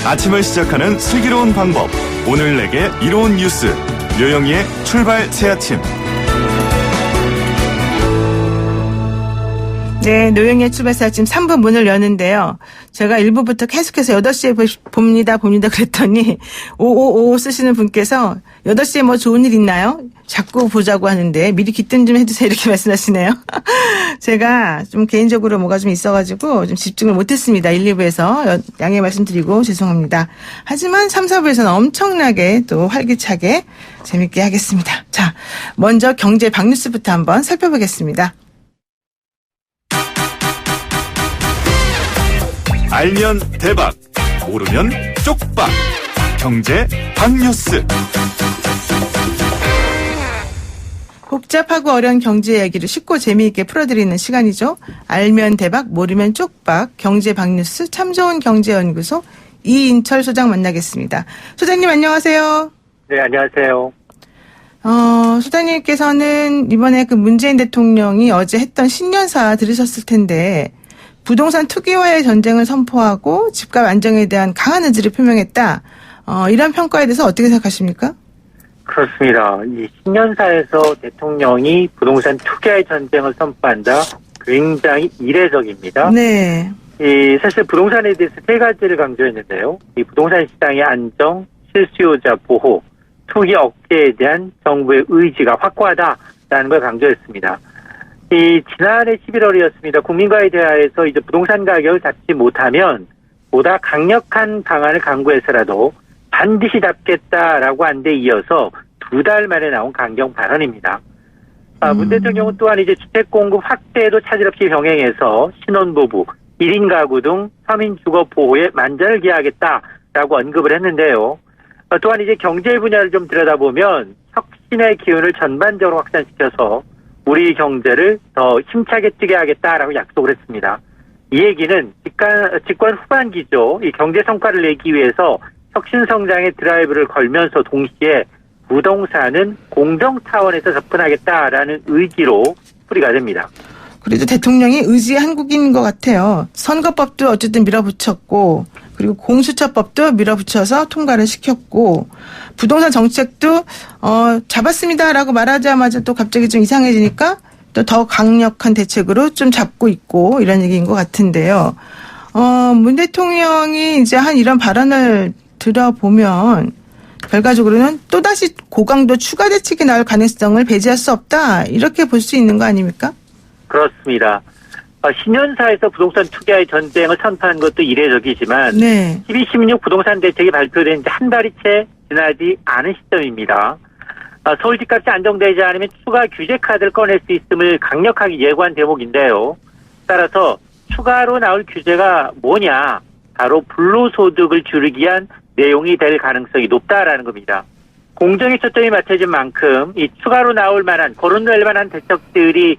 아침을 시작하는 슬기로운 방법. 오늘 내게 이로운 뉴스. 류영희의 출발 새아침. 네, 노영의 출발사 지금 3부 문을 여는데요. 제가 1부부터 계속해서 8시에 봅니다 그랬더니 5555 쓰시는 분께서 8시에 뭐 좋은 일 있나요? 자꾸 보자고 하는데 미리 귀뜸 좀 해주세요 이렇게 말씀하시네요. 제가 좀 개인적으로 뭐가 좀 있어가지고 좀 집중을 못했습니다. 1, 2부에서 양해 말씀드리고 죄송합니다. 하지만 3, 4부에서는 엄청나게 또 활기차게 재밌게 하겠습니다. 자, 먼저 경제 박뉴스부터 한번 살펴보겠습니다. 알면 대박, 모르면 쪽박. 경제 박뉴스. 복잡하고 어려운 경제 이야기를 쉽고 재미있게 풀어드리는 시간이죠. 알면 대박, 모르면 쪽박. 경제 박뉴스 참 좋은 경제연구소 이인철 소장 만나겠습니다. 소장님 안녕하세요. 네, 안녕하세요. 소장님께서는 이번에 그 문재인 대통령이 어제 했던 신년사 들으셨을 텐데 부동산 투기와의 전쟁을 선포하고 집값 안정에 대한 강한 의지를 표명했다. 이런 평가에 대해서 어떻게 생각하십니까? 그렇습니다. 이 신년사에서 대통령이 부동산 투기의 전쟁을 선포한다. 굉장히 이례적입니다. 네. 사실 부동산에 대해서 세 가지를 강조했는데요. 이 부동산 시장의 안정, 실수요자 보호, 투기 억제에 대한 정부의 의지가 확고하다라는 걸 강조했습니다. 지난해 11월이었습니다. 국민과의 대화에서 이제 부동산 가격을 잡지 못하면 보다 강력한 방안을 강구해서라도 반드시 잡겠다라고 한 데 이어서 2달 만에 나온 강경 발언입니다. 문 대통령은 또한 이제 주택 공급 확대에도 차질 없이 병행해서 신혼부부, 1인 가구 등 서민 주거 보호에 만전을 기하겠다라고 언급을 했는데요. 또한 이제 경제 분야를 좀 들여다보면 혁신의 기운을 전반적으로 확산시켜서 우리 경제를 더 힘차게 뛰게 하겠다라고 약속을 했습니다. 이 얘기는 집권 후반기죠. 이 경제 성과를 내기 위해서 혁신 성장의 드라이브를 걸면서 동시에 부동산은 공정 차원에서 접근하겠다라는 의지로 풀이가 됩니다. 그래도 대통령이 의지의 한국인인 것 같아요. 선거법도 어쨌든 밀어붙였고 그리고 공수처법도 밀어붙여서 통과를 시켰고 부동산 정책도 잡았습니다라고 말하자마자 또 갑자기 좀 이상해지니까 또 더 강력한 대책으로 좀 잡고 있고 이런 얘기인 것 같은데요. 문 대통령이 이제 한 이런 발언을 들어보면 결과적으로는 또다시 고강도 추가 대책이 나올 가능성을 배제할 수 없다 이렇게 볼 수 있는 거 아닙니까? 그렇습니다. 신년사에서 부동산 투기의 전쟁을 선포한 것도 이례적이지만 네. 12.16 부동산 대책이 발표된 지 한 달이 채 지나지 않은 시점입니다. 서울 집값이 안정되지 않으면 추가 규제 카드를 꺼낼 수 있음을 강력하게 예고한 대목인데요. 따라서 추가로 나올 규제가 뭐냐? 바로 불로소득을 줄이기 위한 내용이 될 가능성이 높다라는 겁니다. 공정의 초점이 맞춰진 만큼 이 추가로 나올 만한 거론될 만한 대책들이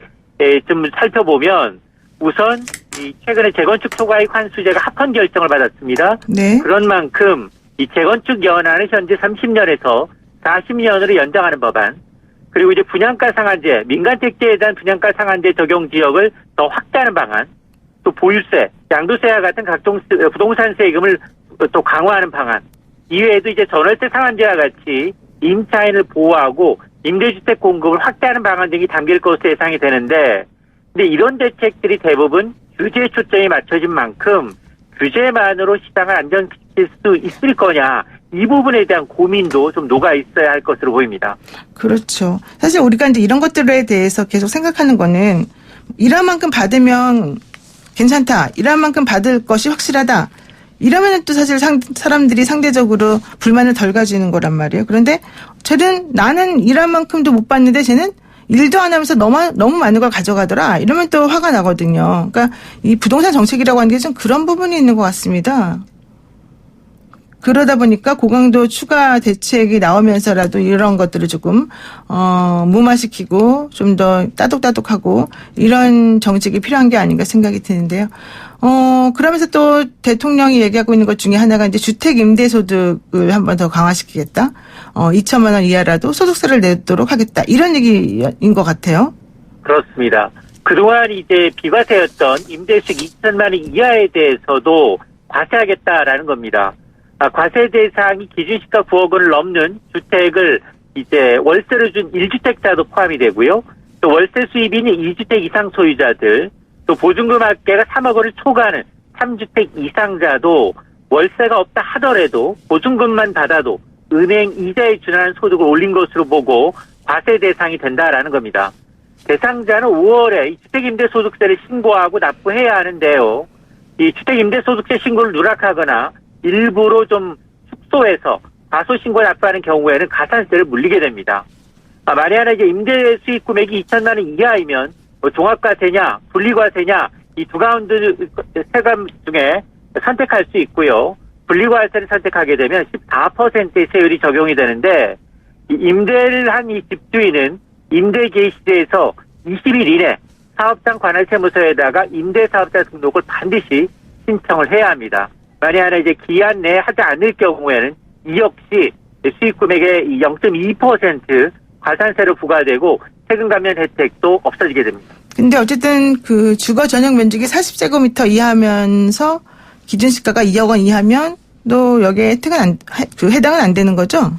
좀 살펴보면 우선 이 최근에 재건축 초과이익 환수제가 합헌 결정을 받았습니다. 네. 그런 만큼 이 재건축 연한을 현재 30년에서 40년으로 연장하는 법안, 그리고 이제 분양가 상한제, 민간 택지에 대한 분양가 상한제 적용 지역을 더 확대하는 방안, 또 보유세, 양도세와 같은 각종 부동산 세금을 또 강화하는 방안, 이외에도 이제 전월세 상한제와 같이 임차인을 보호하고 임대주택 공급을 확대하는 방안 등이 담길 것으로 예상이 되는데, 근데 이런 대책들이 대부분 규제에 초점이 맞춰진 만큼 규제만으로 시장을 안정시킬 수 있을 거냐, 이 부분에 대한 고민도 좀 녹아 있어야 할 것으로 보입니다. 그렇죠. 사실 우리가 이제 이런 것들에 대해서 계속 생각하는 거는 일한 만큼 받으면 괜찮다. 일한 만큼 받을 것이 확실하다. 이러면 또 사실 사람들이 상대적으로 불만을 덜 가지는 거란 말이에요. 그런데 나는 일한 만큼도 못 받는데 쟤는 일도 안 하면서 너무 많은 걸 가져가더라. 이러면 또 화가 나거든요. 그러니까 이 부동산 정책이라고 하는 게 좀 그런 부분이 있는 것 같습니다. 그러다 보니까 고강도 추가 대책이 나오면서라도 이런 것들을 조금 무마시키고 좀 더 따독따독하고 이런 정책이 필요한 게 아닌가 생각이 드는데요. 그러면서 또 대통령이 얘기하고 있는 것 중에 하나가 이제 주택 임대 소득을 한 번 더 강화시키겠다. 2천만 원 이하라도 소득세를 내도록 하겠다. 이런 얘기인 것 같아요. 그렇습니다. 그동안 이제 비과세였던 임대수익 2천만 원 이하에 대해서도 과세하겠다라는 겁니다. 과세 대상이 기준시가 9억 원을 넘는 주택을 이제 월세를 준 1주택자도 포함이 되고요. 또 월세 수입인이 2주택 이상 소유자들, 또 보증금 합계가 3억 원을 초과하는 3주택 이상자도 월세가 없다 하더라도 보증금만 받아도 은행 이자에 준하는 소득을 올린 것으로 보고 과세 대상이 된다라는 겁니다. 대상자는 5월에 이 주택임대소득세를 신고하고 납부해야 하는데요. 이 주택임대소득세 신고를 누락하거나 일부러 좀 축소해서 과소신고 납부하는 경우에는 가산세를 물리게 됩니다. 만약에 이제 임대 수익 금액이 2천만 원 이하이면 종합과세냐 분리과세냐 이 두 가운데 세금 중에 선택할 수 있고요. 분리과세를 선택하게 되면 14%의 세율이 적용이 되는데 임대를 한 이 집주인은 임대 개시 시에서 20일 이내 사업장 관할세무서에다가 임대사업자 등록을 반드시 신청을 해야 합니다. 만약에 이제 기한 내에 하지 않을 경우에는 이 역시 수익 금액의 0.2% 과산세로 부과되고 세금 감면 혜택도 없어지게 됩니다. 근데 어쨌든 그 주거 전용 면적이 40제곱미터 이하면서 기준시가가 2억 원 이하면 또 여기에 혜택은 해당은 안 되는 거죠?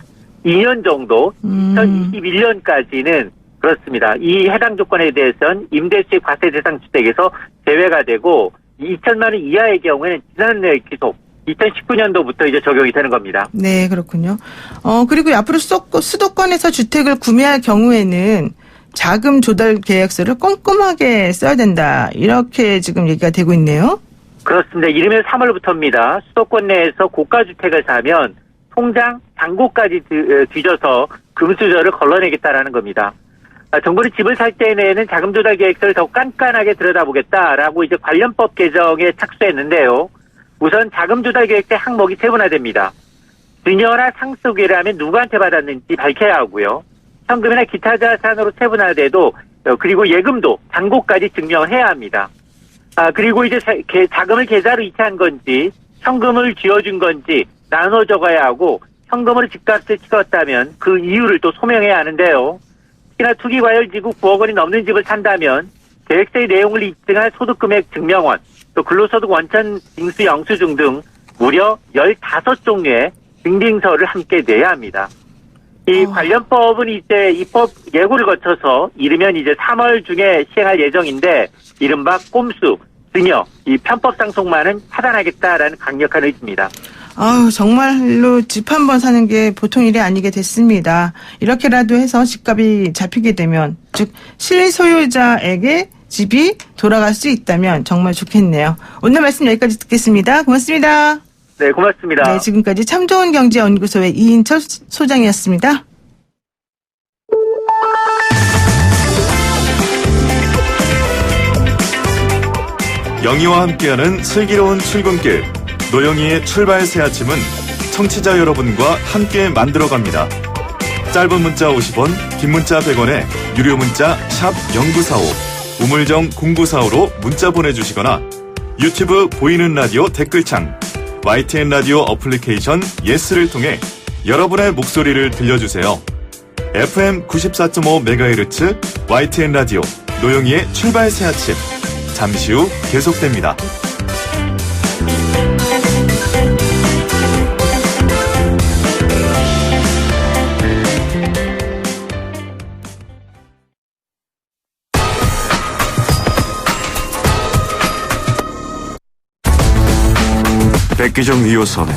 2년 정도 2021년까지는 그렇습니다. 이 해당 조건에 대해서는 임대수익 과세 대상 주택에서 제외가 되고 2천만 원 이하의 경우에는 지난해 기속 2019년도부터 이제 적용이 되는 겁니다. 네, 그렇군요. 그리고 앞으로 수도권에서 주택을 구매할 경우에는 자금 조달 계약서를 꼼꼼하게 써야 된다. 이렇게 지금 얘기가 되고 있네요. 그렇습니다. 이르면 3월부터입니다. 수도권 내에서 고가주택을 사면 통장 잔고까지 뒤져서 금수저를 걸러내겠다라는 겁니다. 정부는 집을 살 때에는 자금 조달 계획서를 더 깐깐하게 들여다보겠다라고 이제 관련법 개정에 착수했는데요. 우선 자금 조달 계획서 항목이 세분화됩니다. 증여나 상속이라 하면 누구한테 받았는지 밝혀야 하고요. 현금이나 기타 자산으로 세분화돼도 그리고 예금도 잔고까지 증명을 해야 합니다. 그리고 이제 자금을 계좌로 이체한 건지 현금을 쥐어준 건지 나눠 적어야 하고 현금으로 집값을 찍었다면 그 이유를 또 소명해야 하는데요. 특히나 투기과열지구 9억 원이 넘는 집을 산다면 계획서의 내용을 입증할 소득금액 증명원, 또 근로소득 원천 징수 영수증 등 무려 15종류의 증빙서를 함께 내야 합니다. 이 관련법은 이제 입법 예고를 거쳐서 이르면 이제 3월 중에 시행할 예정인데 이른바 꼼수, 증여, 이 편법 상속만은 차단하겠다라는 강력한 의지입니다. 정말로 집 한 번 사는 게 보통 일이 아니게 됐습니다. 이렇게라도 해서 집값이 잡히게 되면, 즉 실소유자에게 집이 돌아갈 수 있다면 정말 좋겠네요. 오늘 말씀 여기까지 듣겠습니다. 고맙습니다. 네, 고맙습니다. 네, 지금까지 참 좋은 경제연구소의 이인철 소장이었습니다. 영희와 함께하는 슬기로운 출근길. 노영희의 출발 새 아침은 청취자 여러분과 함께 만들어갑니다. 짧은 문자 50원, 긴 문자 100원에 유료 문자 샵 0945, 우물정 0945로 문자 보내주시거나 유튜브 보이는 라디오 댓글창, YTN 라디오 어플리케이션 예스를 통해 여러분의 목소리를 들려주세요. FM 94.5MHz YTN 라디오 노영희의 출발 새 아침. 잠시 후 계속됩니다. 백기정 2호선의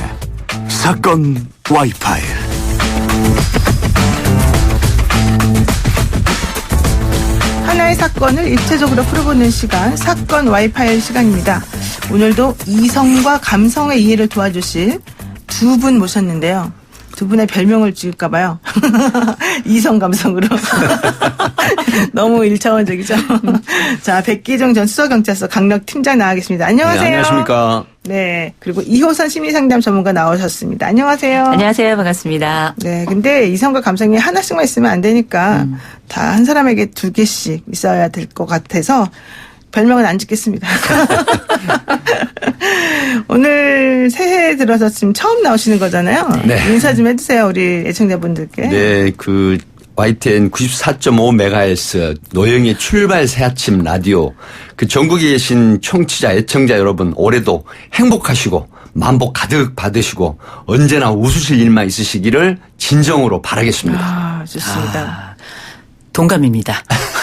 사건 와이파이. 하나의 사건을 입체적으로 풀어보는 시간, 사건 와이파이 시간입니다. 오늘도 이성과 감성의 이해를 도와주실 두 분 모셨는데요. 두 분의 별명을 지을까 봐요. 이성 감성으로. 너무 1차원적이죠. 자, 백기정 전 수서경찰서 강력팀장 나와 계십니다. 안녕하세요. 네, 안녕하십니까. 네, 그리고 이호선 심리상담 전문가 나오셨습니다. 안녕하세요. 안녕하세요. 반갑습니다. 네, 근데 이성과 감성이 하나씩만 있으면 안 되니까 다 한 사람에게 2개씩 있어야 될 것 같아서 별명은 안 짓겠습니다. 오늘 새해 들어서 지금 처음 나오시는 거잖아요. 네. 인사 좀 해주세요, 우리 애청자분들께. 네, YTN 94.5MHz 노영의 출발 새아침 라디오. 그 전국에 계신 청취자, 애청자 여러분 올해도 행복하시고 만복 가득 받으시고 언제나 웃으실 일만 있으시기를 진정으로 바라겠습니다. 아, 좋습니다. 동감입니다.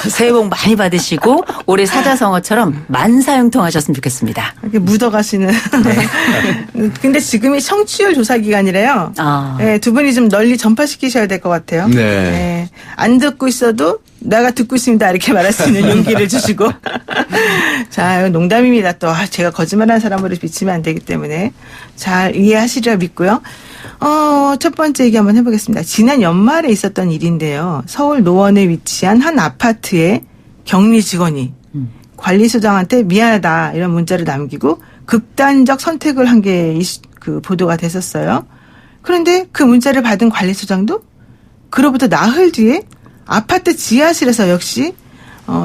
새해 복 많이 받으시고 올해 사자성어처럼 만사형통하셨으면 좋겠습니다. 이렇게 묻어가시는. 근데 지금이 청취율 조사 기간이래요. 아. 네, 두 분이 좀 널리 전파시키셔야 될 것 같아요. 네. 안 듣고 있어도 내가 듣고 있습니다. 이렇게 말할 수 있는 용기를 주시고. 자, 이건 농담입니다. 또 제가 거짓말하는 사람으로 비치면 안 되기 때문에 잘 이해하시리라 믿고요. 첫 번째 얘기 한번 해보겠습니다. 지난 연말에 있었던 일인데요. 서울 노원에 위치한 한 아파트의 격리 직원이 관리소장한테 미안하다 이런 문자를 남기고 극단적 선택을 한 게 그 보도가 됐었어요. 그런데 그 문자를 받은 관리소장도 그로부터 나흘 뒤에 아파트 지하실에서 역시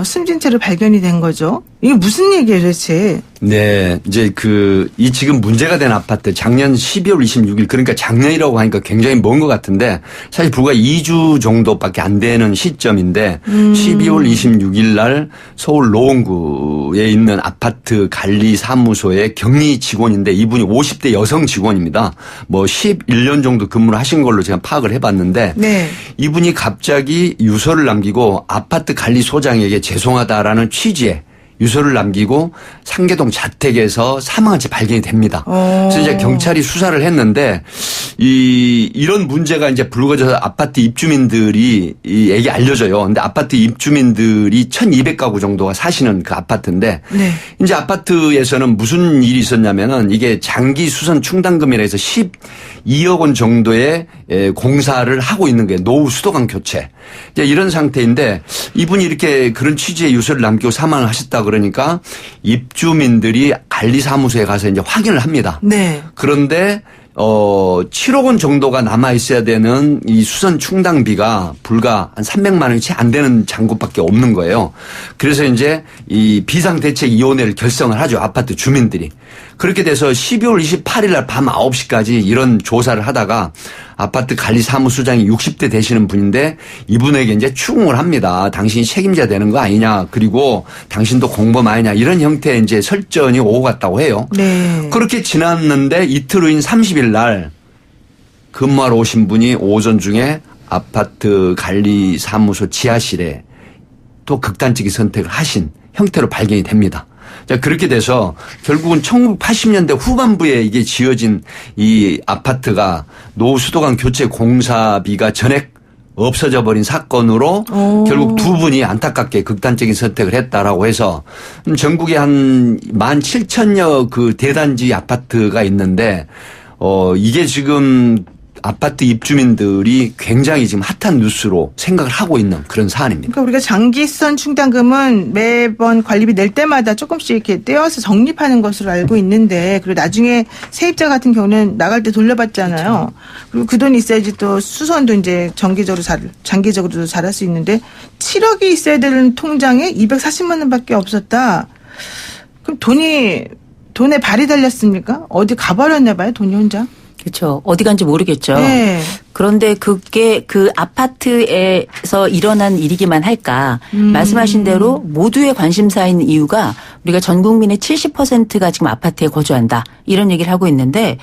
숨진 채로 발견이 된 거죠. 이게 무슨 얘기예요, 도대체? 네, 이제 이 지금 문제가 된 아파트 작년 12월 26일 그러니까 작년이라고 하니까 굉장히 먼 것 같은데 사실 불과 2주 정도밖에 안 되는 시점인데 12월 26일 날 서울 노원구에 있는 아파트 관리 사무소의 격리 직원인데 이분이 50대 여성 직원입니다. 뭐 11년 정도 근무를 하신 걸로 제가 파악을 해봤는데 네. 이분이 갑자기 유서를 남기고 아파트 관리 소장에게 죄송하다라는 취지의 유서를 남기고 상계동 자택에서 사망한 채 발견이 됩니다. 그래서 이제 경찰이 수사를 했는데 이런 문제가 이제 불거져서 아파트 입주민들이 에게 알려져요. 근데 아파트 입주민들이 1,200가구 정도가 사시는 그 아파트인데 네. 이제 아파트에서는 무슨 일이 있었냐면은 이게 장기 수선 충당금이라 해서 12억 원 정도의 공사를 하고 있는 게 노후 수도관 교체. 이제 이런 상태인데 이분이 이렇게 그런 취지의 유서를 남기고 사망을 하셨다 그러니까 입주민들이 관리사무소에 가서 이제 확인을 합니다. 네. 그런데 7억 원 정도가 남아 있어야 되는 이 수선 충당비가 불과 한 300만 원이 채 안 되는 잔고밖에 없는 거예요. 그래서 이제 이 비상대책위원회를 결성을 하죠. 아파트 주민들이. 그렇게 돼서 12월 28일 날 밤 9시까지 이런 조사를 하다가 아파트 관리사무소장이 60대 되시는 분인데 이분에게 이제 추궁을 합니다. 당신이 책임져야 되는 거 아니냐. 그리고 당신도 공범 아니냐. 이런 형태의 이제 설전이 오고 갔다고 해요. 네. 그렇게 지났는데 이틀 후인 30일 날 근무하러 오신 분이 오전 중에 아파트 관리사무소 지하실에 또 극단적인 선택을 하신 형태로 발견이 됩니다. 자, 그렇게 돼서 결국은 1980년대 후반부에 이게 지어진 이 아파트가 노후 수도관 교체 공사비가 전액 없어져 버린 사건으로 결국 두 분이 안타깝게 극단적인 선택을 했다라고 해서 전국에 한 17,000여 그 대단지 아파트가 있는데 이게 지금 아파트 입주민들이 굉장히 지금 핫한 뉴스로 생각을 하고 있는 그런 사안입니다. 그러니까 우리가 장기수선 충당금은 매번 관리비 낼 때마다 조금씩 이렇게 떼어서 적립하는 것으로 알고 있는데 그리고 나중에 세입자 같은 나갈 때 돌려받잖아요. 그렇죠. 그리고 그 돈이 있어야지 또 수선도 이제 장기적으로도 잘할 수 있는데 7억이 있어야 되는 통장에 240만 원밖에 없었다. 그럼 돈에 발이 달렸습니까? 어디 가버렸나 봐요, 돈이 혼자. 그렇죠. 어디 간지 모르겠죠. 네. 그런데 그게 그 아파트에서 일어난 일이기만 할까. 말씀하신 대로 모두의 관심사인 이유가 우리가 전 국민의 70%가 지금 아파트에 거주한다. 이런 얘기를 하고 있는데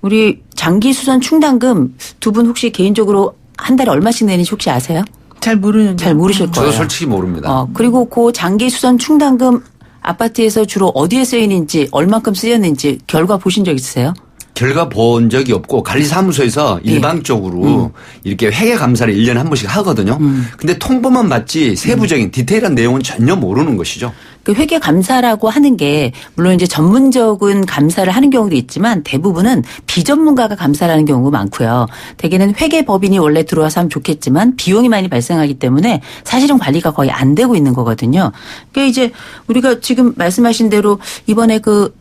우리 장기 수선 충당금 두 분 혹시 개인적으로 한 달에 얼마씩 내는지 혹시 아세요? 잘 모르는데. 잘 모르실 거예요. 저도 솔직히 모릅니다. 그리고 그 장기 수선 충당금 아파트에서 주로 어디에 쓰이는지 얼만큼 쓰였는지 결과 보신 적 있으세요? 결과 본 적이 없고 관리사무소에서 일방적으로 이렇게 회계 감사를 1년에 한 번씩 하거든요. 근데 통보만 받지 세부적인 디테일한 내용은 전혀 모르는 것이죠. 그 회계 감사라고 하는 게 물론 이제 전문적인 감사를 하는 경우도 있지만 대부분은 비전문가가 감사를 하는 경우가 많고요. 대개는 회계법인이 원래 들어와서 하면 좋겠지만 비용이 많이 발생하기 때문에 사실은 관리가 거의 안 되고 있는 거거든요. 그러니까 이제 우리가 지금 말씀하신 대로 이번에 그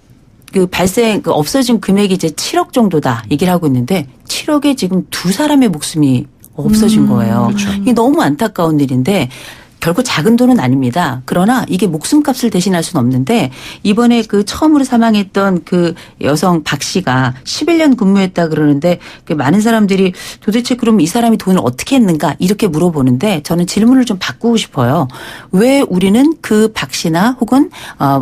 없어진 금액이 이제 7억 정도다 얘기를 하고 있는데 7억에 지금 두 사람의 목숨이 없어진 거예요. 그렇죠. 이게 너무 안타까운 일인데 결코 작은 돈은 아닙니다. 그러나 이게 목숨값을 대신할 수는 없는데 이번에 그 처음으로 사망했던 그 여성 박 씨가 11년 근무했다 그러는데 그 많은 사람들이 도대체 그럼 이 사람이 돈을 어떻게 했는가 이렇게 물어보는데 저는 질문을 좀 바꾸고 싶어요. 왜 우리는 그 박 씨나 혹은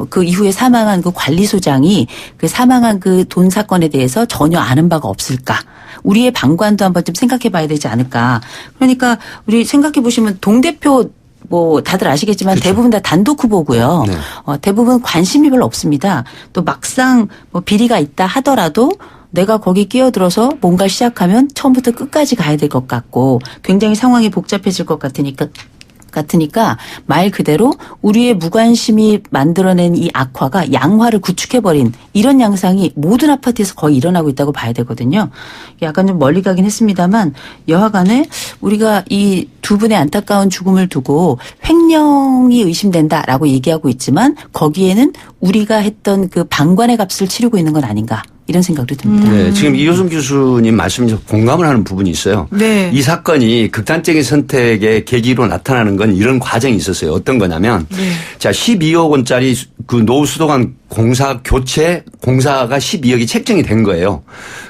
그 이후에 사망한 그 관리소장이 그 사망한 그 돈 사건에 대해서 전혀 아는 바가 없을까? 우리의 방관도 한번 좀 생각해 봐야 되지 않을까. 그러니까 우리 생각해 보시면 동대표 뭐 다들 아시겠지만 그렇죠. 대부분 다 단독 후보고요. 네. 대부분 관심이 별로 없습니다. 또 막상 뭐 비리가 있다 하더라도 내가 거기 끼어들어서 뭔가 시작하면 처음부터 끝까지 가야 될 것 같고 굉장히 상황이 복잡해질 것 같으니까 말 그대로 우리의 무관심이 만들어낸 이 악화가 양화를 구축해버린 이런 양상이 모든 아파트에서 거의 일어나고 있다고 봐야 되거든요. 약간 좀 멀리 가긴 했습니다만 여하간에 우리가 이 두 분의 안타까운 죽음을 두고 횡령이 의심된다라고 얘기하고 있지만 거기에는 우리가 했던 그 방관의 값을 치르고 있는 건 아닌가 이런 생각도 듭니다. 네, 지금 이효성 교수님 말씀에 공감을 하는 부분이 있어요. 네. 이 사건이 극단적인 선택의 계기로 나타나는 건 이런 과정이 있었어요. 어떤 거냐면 자 12억 원짜리 그 노후 수도관 공사 교체 공사가 12억이 책정이 된 거예요.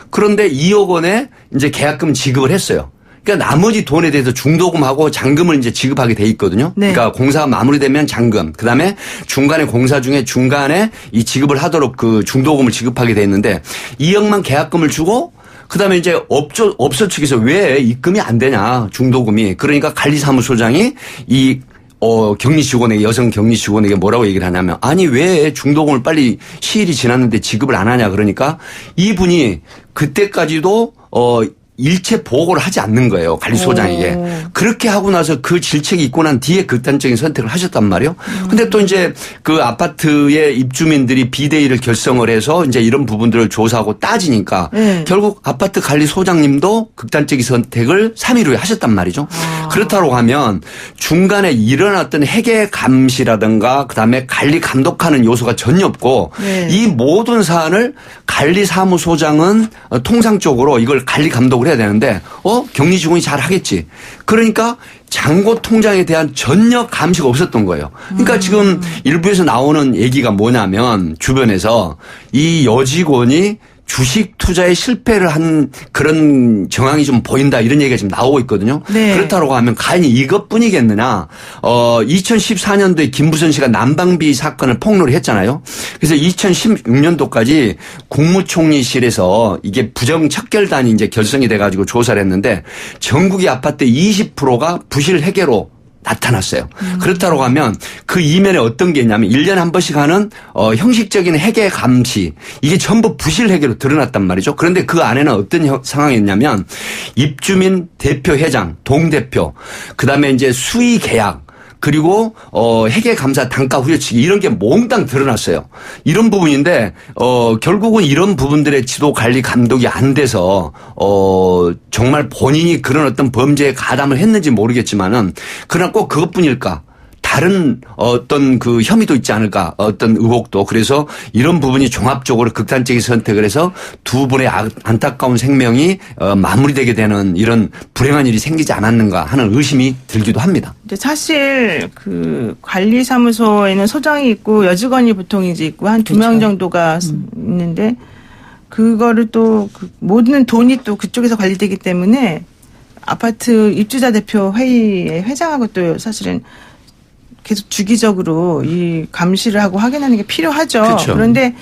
그런데 2억 원에 이제 계약금 지급을 했어요. 그러니까 나머지 돈에 대해서 중도금하고 잔금을 이제 지급하게 돼 있거든요. 네. 그러니까 공사가 마무리되면 잔금, 그다음에 중간에 공사 중에 중간에 이 지급을 하도록 그 중도금을 지급하게 돼 있는데 2억만 계약금을 주고 그다음에 이제 업소 측에서 왜 입금이 안 되냐 중도금이 그러니까 관리사무소장이 이 격리 직원에게 여성 격리 직원에게 뭐라고 얘기를 하냐면 아니 왜 중도금을 빨리 시일이 지났는데 지급을 안 하냐 그러니까 이분이 그때까지도 일체 보고를 하지 않는 거예요. 관리소장에게. 그렇게 하고 나서 그 질책이 있고 난 뒤에 극단적인 선택을 하셨단 말이에요. 근데 또 이제 그 아파트의 입주민들이 비대위를 결성을 해서 이제 이런 부분들을 조사하고 따지니까 결국 아파트 관리소장님도 극단적인 선택을 3일 후에 하셨단 말이죠. 그렇다고 하면 중간에 일어났던 회계 감시라든가 그다음에 관리 감독하는 요소가 전혀 없고 이 모든 사안을 관리사무소장은 통상적으로 이걸 관리 감독을 해야 되는데 격리 직원이 잘 하겠지. 그러니까 잔고 통장에 대한 전혀 감시가 없었던 거예요. 그러니까 지금 일부에서 나오는 얘기가 뭐냐면 주변에서 이 여직원이 주식 투자에 실패를 한 그런 정황이 좀 보인다 이런 얘기가 지금 나오고 있거든요. 네. 그렇다고 하면 과연 이것뿐이겠느냐. 2014년도에 김부선 씨가 난방비 사건을 폭로를 했잖아요. 그래서 2016년도까지 국무총리실에서 이게 부정 척결단이 이제 결성이 돼 가지고 조사를 했는데 전국의 아파트 20%가 부실 회계로 나타났어요. 그렇다고 하면 그 이면에 어떤 게 있냐면 1년에 한 번씩 하는 형식적인 회계 감시 이게 전부 부실 회계로 드러났단 말이죠. 그런데 그 안에는 어떤 상황이었냐면 입주민 대표 회장, 동대표 그다음에 이제 수의 계약 그리고 회계 감사 단가 후려치기 이런 게 몽땅 드러났어요. 이런 부분인데 결국은 이런 부분들의 지도 관리 감독이 안 돼서 정말 본인이 그런 어떤 범죄에 가담을 했는지 모르겠지만은 그러나 꼭 그것뿐일까? 다른 어떤 그 혐의도 있지 않을까 어떤 의혹도 그래서 이런 부분이 종합적으로 극단적인 선택을 해서 두 분의 안타까운 생명이 마무리되게 되는 이런 불행한 일이 생기지 않았는가 하는 의심이 들기도 합니다. 근데 사실 그 관리사무소에는 소장이 있고 여직원이 보통 이제 있고 한 2명 정도가 있는데 그거를 또 그 모든 돈이 또 그쪽에서 관리되기 때문에 아파트 입주자 대표 회의의 회장하고 또 사실은 계속 주기적으로 이 감시를 하고 확인하는 게 필요하죠. 그렇죠. 그런데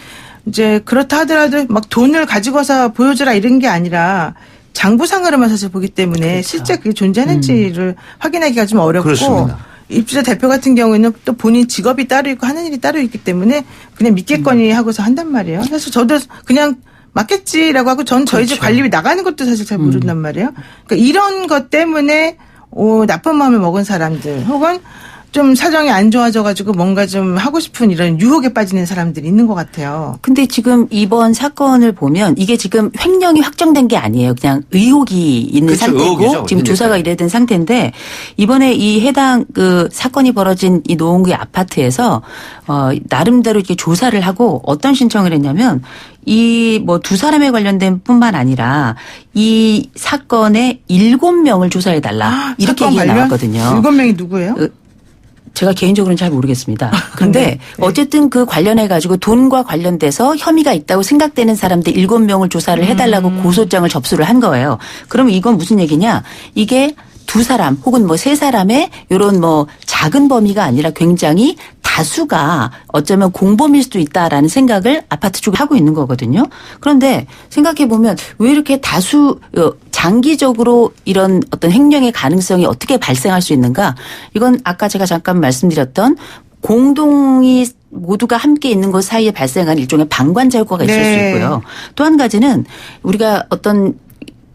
이제 그렇다 하더라도 막 돈을 가지고서 보여주라 이런 게 아니라 장부상으로만 사실 보기 때문에 그렇죠. 실제 그게 존재하는지를 확인하기가 좀 어렵고 그렇습니다. 입주자 대표 같은 경우에는 또 본인 직업이 따로 있고 하는 일이 따로 있기 때문에 그냥 믿겠거니 하고서 한단 말이에요. 사실 저도 그냥 맞겠지라고 하고 전 저희 집 관리비 나가는 것도 사실 잘 모른단 말이에요. 그러니까 이런 것 때문에 나쁜 마음을 먹은 사람들 혹은 좀 사정이 안 좋아져가지고 뭔가 좀 하고 싶은 이런 유혹에 빠지는 사람들이 있는 것 같아요. 근데 지금 이번 사건을 보면 이게 지금 횡령이 확정된 게 아니에요. 그냥 의혹이 있는 그렇죠. 상태고 의혹이죠. 지금 조사가 이래 된 상태인데 이번에 이 해당 그 사건이 벌어진 이 노원구의 아파트에서 나름대로 이렇게 조사를 하고 어떤 신청을 했냐면 이 뭐 두 사람에 관련된 뿐만 아니라 이 사건의 7명을 조사해 달라 이렇게 사건 얘기가 관련? 나왔거든요. 7명이 누구예요? 제가 개인적으로는 잘 모르겠습니다. 그런데 네. 어쨌든 그 관련해 가지고 돈과 관련돼서 혐의가 있다고 생각되는 사람들 7명을 조사를 해달라고 고소장을 접수를 한 거예요. 그러면 이건 무슨 얘기냐? 이게 두 사람 혹은 뭐 세 사람의 이런 뭐 작은 범위가 아니라 굉장히 다수가 어쩌면 공범일 수도 있다라는 생각을 아파트 쪽에 하고 있는 거거든요. 그런데 생각해 보면 왜 이렇게 다수 장기적으로 이런 어떤 횡령의 가능성이 어떻게 발생할 수 있는가? 이건 아까 제가 잠깐 말씀드렸던 공동이 모두가 함께 있는 곳 사이에 발생한 일종의 방관자 효과가 있을 수 있고요. 또 한 가지는 우리가 어떤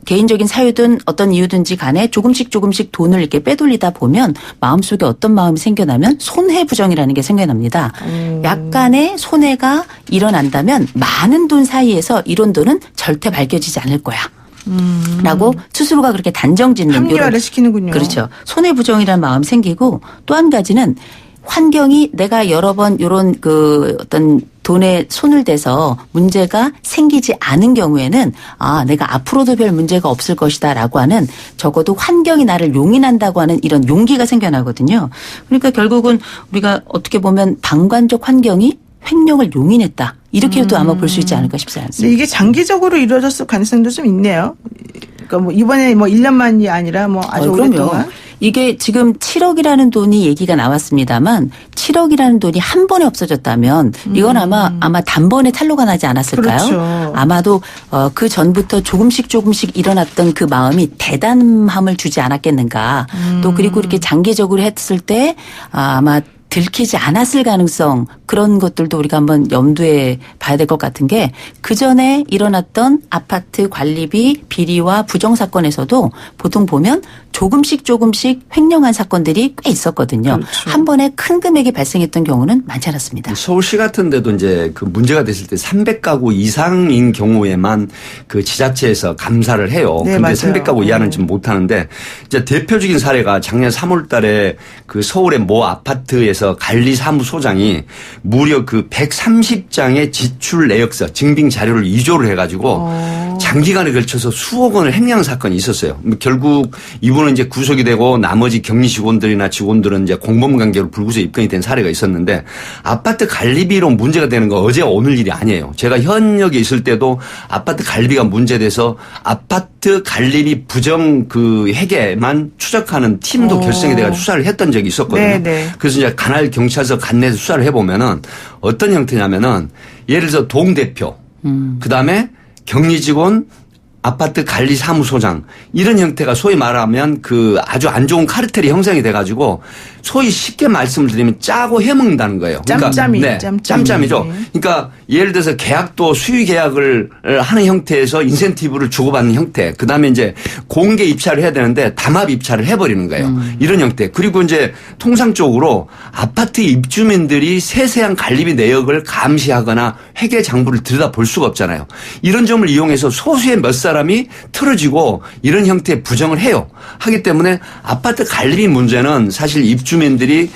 개인적인 사유든 어떤 이유든지 간에 조금씩 돈을 이렇게 빼돌리다 보면 마음속에 어떤 마음이 생겨나면 손해부정이라는 게 생겨납니다. 약간의 손해가 일어난다면 많은 돈 사이에서 이런 돈은 절대 밝혀지지 않을 거야. 라고 스스로가 그렇게 단정짓는 합리화를 시키는군요. 그렇죠. 손해부정이라는 마음이 생기고 또 한 가지는 환경이 내가 여러 번 이런 그 어떤 돈에 손을 대서 문제가 생기지 않은 경우에는 아, 내가 앞으로도 별 문제가 없을 것이다라고 하는 적어도 환경이 나를 용인한다고 하는 이런 용기가 생겨나거든요. 그러니까 결국은 우리가 어떻게 보면 방관적 환경이 횡령을 용인했다. 이렇게도 아마 볼 수 있지 않을까 싶지 근데 않습니다. 이게 장기적으로 이루어졌을 가능성도 좀 있네요. 그러니까 뭐 이번에 뭐 1년만이 아니라 뭐 아주 오랫동안. 이게 지금 7억이라는 돈이 얘기가 나왔습니다만 7억이라는 돈이 한 번에 없어졌다면 이건 아마 단번에 탄로가 나지 않았을까요? 그렇죠. 아마도 그 전부터 조금씩 일어났던 그 마음이 대담함을 주지 않았겠는가. 또 그리고 이렇게 장기적으로 했을 때 아마 들키지 않았을 가능성 그런 것들도 우리가 한번 염두에 봐야 될 것 같은 게 그전에 일어났던 아파트 관리비 비리와 부정 사건에서도 보통 보면 조금씩 횡령한 사건들이 꽤 있었거든요. 그렇죠. 한 번에 큰 금액이 발생했던 경우는 많지 않았습니다. 서울시 같은 데도 이제 그 문제가 됐을 때 300가구 이상인 경우에만 그 지자체에서 감사를 해요. 네, 근데 맞아요. 300가구 이하는 지금 못 하는데 이제 대표적인 사례가 작년 3월 달에 그 서울의 모 아파트에서 관리사무소장이 무려 그 130장의 지출 내역서 증빙 자료를 위조를 해가지고 장기간에 걸쳐서 수억 원을 횡령 사건이 있었어요. 결국 이분은 이제 구속이 되고 나머지 격리 직원들이나 직원들은 이제 공범 관계로 불구속 입건이 된 사례가 있었는데 아파트 관리비로 문제가 되는 거 어제와 오늘 일이 아니에요. 제가 현역에 있을 때도 아파트 관리비가 문제돼서 아파트 관리비 부정 그 회계만 추적하는 팀도 결성이 돼가지고 수사를 했던 적이 있었거든요. 네네. 그래서 이제 관할 경찰서 간내에서 수사를 해보면은 어떤 형태냐면은 예를 들어서 동대표, 그 다음에 격리 직원, 아파트 관리 사무소장 이런 형태가 소위 말하면 그 아주 안 좋은 카르텔이 형성이 돼가지고 소위 쉽게 말씀을 드리면 짜고 해먹는다는 거예요. 짬짬이. 네, 짬짬이죠. 그러니까 예를 들어서 계약도 수의 계약을 하는 형태에서 인센티브를 주고받는 형태. 그다음에 이제 공개 입찰을 해야 되는데 담합 입찰을 해버리는 거예요. 이런 형태. 그리고 이제 통상적으로 아파트 입주민들이 세세한 관리비 내역을 감시하거나 회계 장부를 들여다볼 수가 없잖아요. 이런 점을 이용해서 소수의 몇 사람이 틀어지고 이런 형태의 부정을 해요. 하기 때문에 아파트 관리비 문제는 사실 입주민들이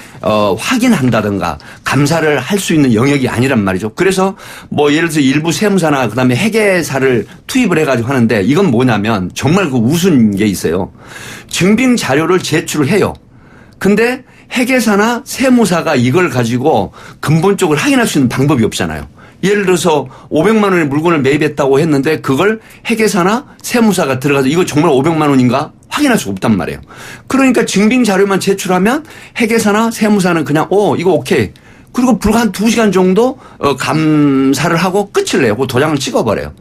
확인한다든가 감사를 할 수 있는 영역이 아니란 말이죠. 그래서 뭐 예를 들어서 일부 세무사나 그다음에 회계사를 투입을 해가지고 하는데 이건 뭐냐면 정말 그 우스운 게 있어요. 증빙 자료를 제출을 해요. 근데 회계사나 세무사가 이걸 가지고 근본적으로 확인할 수 있는 방법이 없잖아요. 예를 들어서 500만 원의 물건을 매입했다고 했는데 그걸 회계사나 세무사가 들어가서 이거 정말 500만 원인가 확인할 수 없단 말이에요. 그러니까 증빙 자료만 제출하면 회계사나 세무사는 그냥 이거 오케이. 그리고 불과 한 2시간 정도 감사를 하고 끝을 내요. 그 도장을 찍어버려요.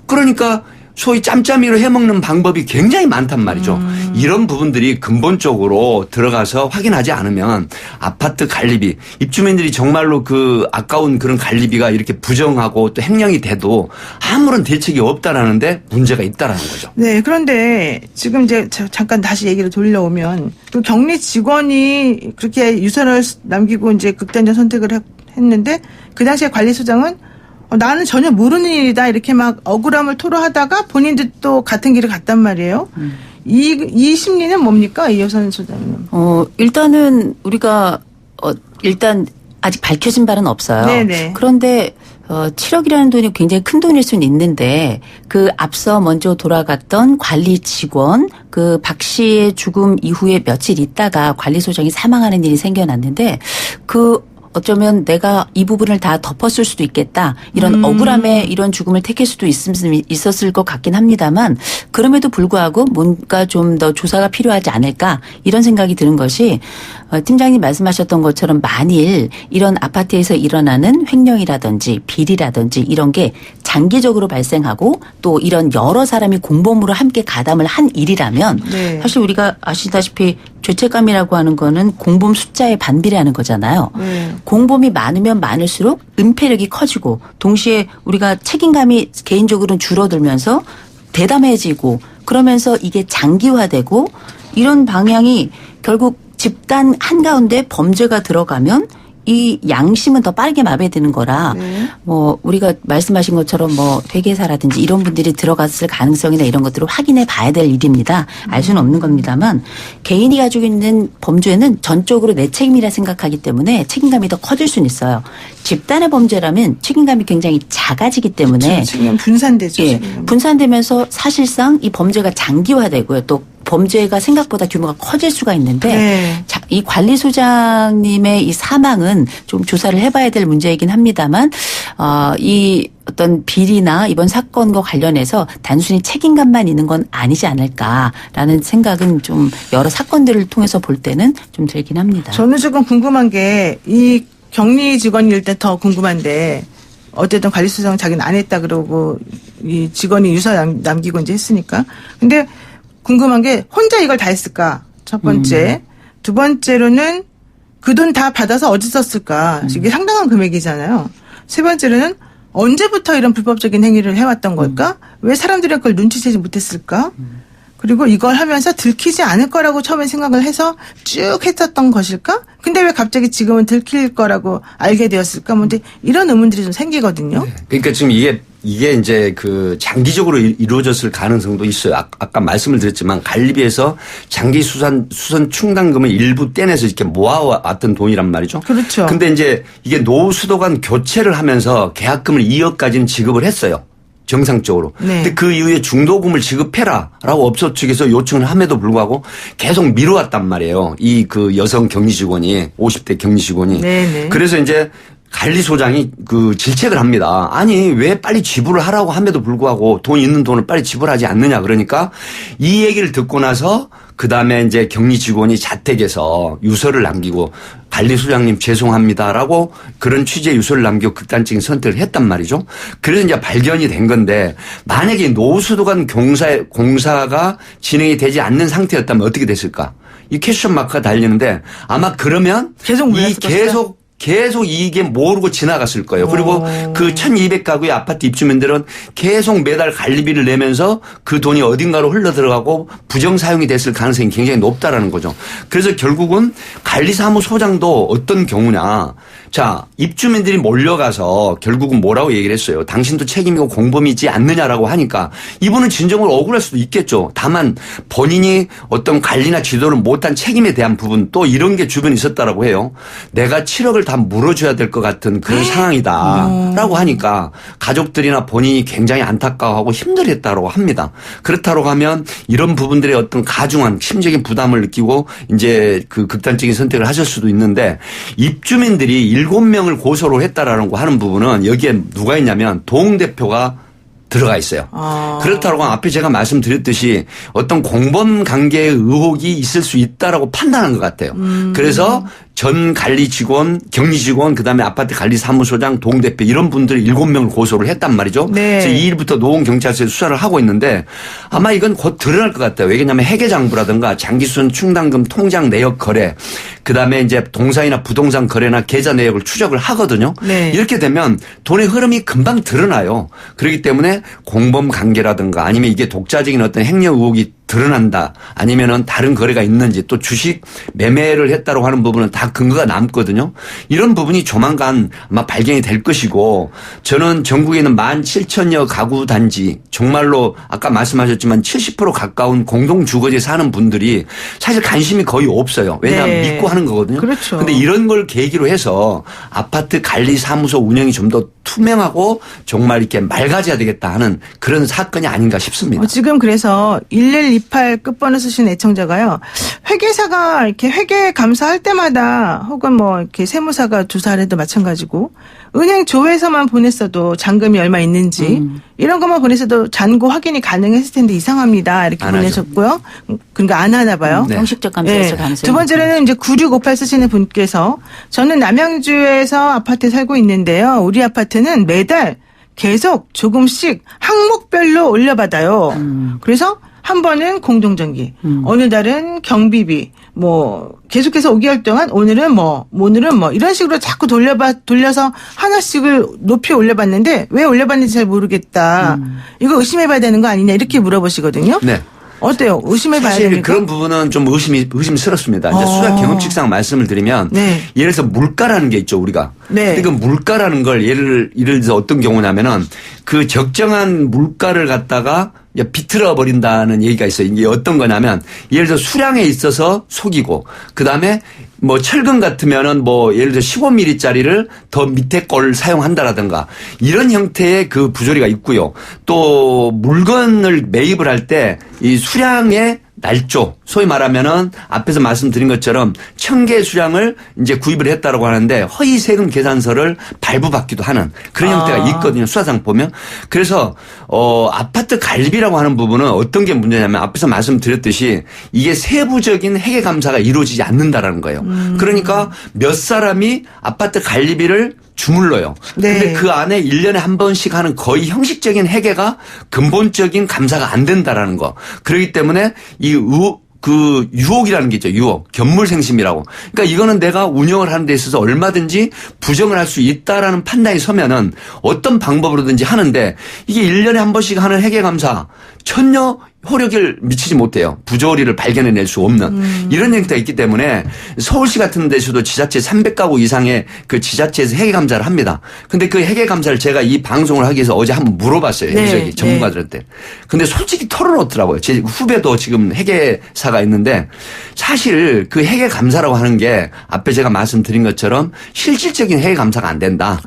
그러니까 소위 짬짬이로 해먹는 방법이 굉장히 많단 말이죠. 이런 부분들이 근본적으로 들어가서 확인하지 않으면 아파트 관리비, 입주민들이 정말로 그 아까운 그런 관리비가 이렇게 부정하고 또 횡령이 돼도 아무런 대책이 없다라는데 문제가 있다라는 거죠. 네, 그런데 지금 이제 잠깐 다시 얘기를 돌려오면 그 격리 직원이 그렇게 유서를 남기고 이제 극단적 선택을 했는데 그 당시에 관리소장은 나는 전혀 모르는 일이다 이렇게 막 억울함을 토로하다가 본인도 또 같은 길을 갔단 말이에요. 이 심리는 뭡니까 이효선 소장님? 일단은 우리가 일단 아직 밝혀진 바는 없어요. 네네. 그런데 7억이라는 돈이 굉장히 큰 돈일 수는 있는데 그 앞서 먼저 돌아갔던 관리 직원 그 박 씨의 죽음 이후에 며칠 있다가 관리소장이 사망하는 일이 생겨났는데 그 어쩌면 내가 이 부분을 다 덮었을 수도 있겠다. 이런 억울함에 이런 죽음을 택할 수도 있었을 것 같긴 합니다만 그럼에도 불구하고 뭔가 좀 더 조사가 필요하지 않을까 이런 생각이 드는 것이 팀장님 말씀하셨던 것처럼 만일 이런 아파트에서 일어나는 횡령이라든지 비리라든지 이런 게 장기적으로 발생하고 또 이런 여러 사람이 공범으로 함께 가담을 한 일이라면 네. 사실 우리가 아시다시피 죄책감이라고 하는 거는 공범 숫자에 반비례하는 거잖아요. 네. 공범이 많으면 많을수록 은폐력이 커지고 동시에 우리가 책임감이 개인적으로는 줄어들면서 대담해지고 그러면서 이게 장기화되고 이런 방향이 결국 집단 한가운데 범죄가 들어가면 이 양심은 더 빠르게 마비되는 거라 네. 뭐 우리가 말씀하신 것처럼 뭐 회계사라든지 이런 분들이 들어갔을 가능성이나 이런 것들을 확인해 봐야 될 일입니다. 알 수는 없는 겁니다만 개인이 가지고 있는 범죄는 전적으로 내 책임이라 생각하기 때문에 책임감이 더 커질 수는 있어요. 집단의 범죄라면 책임감이 굉장히 작아지기 때문에 책임 분산되죠. 예, 책임감이. 분산되면서 사실상 이 범죄가 장기화되고요. 또 범죄가 생각보다 규모가 커질 수가 있는데 네. 자, 이 관리소장님의 이 사망은 좀 조사를 해봐야 될 문제이긴 합니다만 이 어떤 비리나 이번 사건과 관련해서 단순히 책임감만 있는 건 아니지 않을까라는 생각은 좀 여러 사건들을 통해서 볼 때는 좀 들긴 합니다. 저는 조금 궁금한 게 이 격리 직원이 일단 더 궁금한데 어쨌든 관리소장 자기는 안 했다 그러고 이 직원이 유서 남기고 이제 했으니까. 근데 궁금한 게 혼자 이걸 다 했을까? 첫 번째. 두 번째로는 그 돈 다 받아서 어디 썼을까? 이게 상당한 금액이잖아요. 세 번째로는 언제부터 이런 불법적인 행위를 해왔던 걸까? 왜 사람들이 그걸 눈치채지 못했을까? 그리고 이걸 하면서 들키지 않을 거라고 처음에 생각을 해서 쭉 했었던 것일까? 근데 왜 갑자기 지금은 들킬 거라고 알게 되었을까? 뭐 이제 이런 의문들이 좀 생기거든요. 그러니까 지금 이게 이제 그 장기적으로 이루어졌을 가능성도 있어요. 아까 말씀을 드렸지만 관리비에서 장기 수선 충당금을 일부 떼내서 이렇게 모아왔던 돈이란 말이죠. 그렇죠. 근데 이제 이게 노후수도 간 교체를 하면서 계약금을 2억까지는 지급을 했어요. 정상적으로. 네. 근데 그 이후에 중도금을 지급해라라고 업소 측에서 요청을 함에도 불구하고 계속 미뤄왔단 말이에요. 이 그 여성 격리 직원이 50대 격리 직원이. 네네. 그래서 이제 관리소장이 그 질책을 합니다. 아니 왜 빨리 지불을 하라고 함에도 불구하고 돈 있는 돈을 빨리 지불하지 않느냐 그러니까 이 얘기를 듣고 나서 그다음에 이제 격리 직원이 자택에서 유서를 남기고 관리소장님 죄송합니다라고 그런 취지의 유서를 남기고 극단적인 선택을 했단 말이죠. 그래서 이제 발견이 된 건데 만약에 노후수도관 공사가 진행이 되지 않는 상태였다면 어떻게 됐을까? 이 퀘스천 마크가 달리는데 아마 그러면 계속 몰랐을 계속 이게 모르고 지나갔을 거예요. 그리고 그 1200가구의 아파트 입주민들은 계속 매달 관리비를 내면서 그 돈이 어딘가로 흘러들어가고 부정 사용이 됐을 가능성이 굉장히 높다라는 거죠. 그래서 결국은 관리사무소장도 어떤 경우냐. 자, 입주민들이 몰려가서 결국은 뭐라고 얘기를 했어요. 당신도 책임이고 공범이지 않느냐라고 하니까 이분은 진정으로 억울할 수도 있겠죠. 다만 본인이 어떤 관리나 지도를 못한 책임에 대한 부분 또 이런 게 주변에 있었다라고 해요. 내가 7억을 다 물어줘야 될 것 같은 그런 상황이다라고 하니까 가족들이나 본인이 굉장히 안타까워하고 힘들었다고 합니다. 그렇다고 하면 이런 부분들의 어떤 가중한 심적인 부담을 느끼고 이제 그 극단적인 선택을 하실 수도 있는데 입주민들이 7명을 고소를 했다라는 거 하는 부분은 여기에 누가 있냐면 동 대표가 들어가 있어요. 그렇다고 하면 앞에 제가 말씀드렸듯이 어떤 공범 관계의 의혹이 있을 수 있다라고 판단한 것 같아요. 그래서 전 관리 직원, 격리 직원, 그다음에 아파트 관리 사무소장, 동대표 이런 분들 7명을 고소를 했단 말이죠. 네. 그래서 2일부터 노원경찰서에 수사를 하고 있는데 아마 이건 곧 드러날 것 같아요. 왜냐하면 회계장부라든가 장기수선 충당금 통장 내역 거래, 그다음에 이제 동사이나 부동산 거래나 계좌 내역을 추적을 하거든요. 네. 이렇게 되면 돈의 흐름이 금방 드러나요. 그렇기 때문에 공범 관계라든가 아니면 이게 독자적인 어떤 횡령 의혹이 드러난다 아니면은 다른 거래가 있는지 또 주식 매매를 했다고 하는 부분은 다 근거가 남거든요. 이런 부분이 조만간 아마 발견이 될 것이고 저는 전국에 있는 17,000여 가구 단지 정말로 아까 말씀하셨지만 70% 가까운 공동주거지에 사는 분들이 사실 관심이 거의 없어요. 왜냐하면 네. 믿고 하는 거거든요. 그렇죠. 그런데 이런 걸 계기로 해서 아파트 관리 사무소 운영이 좀 더 투명하고 정말 이렇게 맑아져야 되겠다 하는 그런 사건이 아닌가 싶습니다. 지금 그래서 1128 끝번호 쓰신 애청자가요. 회계사가 이렇게 회계 감사할 때마다 혹은 뭐 이렇게 세무사가 조사를 해도 마찬가지고 은행 조회서만 보냈어도 잔금이 얼마 있는지 이런 것만 보냈어도 잔고 확인이 가능했을 텐데 이상합니다. 이렇게 안 보내셨고요. 그러니까 안 하나 봐요. 네. 형식적 감사에서 가능성이 두 번째로는 이제 9658 쓰시는 분께서 저는 남양주에서 아파트에 살고 있는데요. 우리 아파트는 매달 계속 조금씩 항목별로 올려받아요. 그래서 한 번은 공동전기, 어느 달은 경비비, 뭐 계속해서 5개월 동안 오늘은 뭐 이런 식으로 자꾸 돌려서 하나씩을 높이 올려봤는데 왜 올려봤는지 잘 모르겠다. 이거 의심해봐야 되는 거 아니냐 이렇게 물어보시거든요. 네. 어때요? 의심해봐야 사실 됩니까? 그런 부분은 좀 의심스럽습니다. 이제 수학 경험칙상 말씀을 드리면 네. 예를 들어서 물가라는 게 있죠, 우리가. 네. 근데 그 물가라는 걸 예를 들어서 어떤 경우냐면은 그 적정한 물가를 갖다가 비틀어 버린다는 얘기가 있어요. 이게 어떤 거냐면 예를 들어 수량에 있어서 속이고 그다음에 뭐 철근 같으면은 뭐 예를 들어 15mm짜리를 더 밑에 걸 사용한다라든가 이런 형태의 그 부조리가 있고요. 또 물건을 매입을 할 때 이 수량의 날조, 소위 말하면은 앞에서 말씀드린 것처럼 1000개 수량을 이제 구입을 했다라고 하는데 허위 세금 계산서를 발부받기도 하는 그런 형태가 있거든요. 수사상 보면. 그래서 아파트 관리비라고 하는 부분은 어떤 게 문제냐면 앞에서 말씀드렸듯이 이게 세부적인 회계 감사가 이루어지지 않는다라는 거예요. 그러니까 몇 사람이 아파트 관리비를 주물러요. 네. 근데 그 안에 1년에 한 번씩 하는 거의 형식적인 회계가 근본적인 감사가 안 된다라는 거. 그렇기 때문에 그 유혹이라는 게 있죠. 유혹. 견물생심이라고. 그러니까 이거는 내가 운영을 하는 데 있어서 얼마든지 부정을 할 수 있다라는 판단이 서면은 어떤 방법으로든지 하는데 이게 1년에 한 번씩 하는 회계감사 전혀 효력을 미치지 못해요. 부조리를 발견해낼 수 없는 이런 형태가 있기 때문에 서울시 같은 데서도 지자체 300가구 이상의 그 지자체에서 회계감사를 합니다. 근데 그 회계감사를 제가 이 방송을 하기 위해서 어제 한번 물어봤어요. 네, 여기저기 전문가들한테. 근데 솔직히 털어놓더라고요. 제 후배도 지금 회계사가 있는데 사실 그 회계감사라고 하는 게 앞에 제가 말씀드린 것처럼 실질적인 회계감사가 안 된다.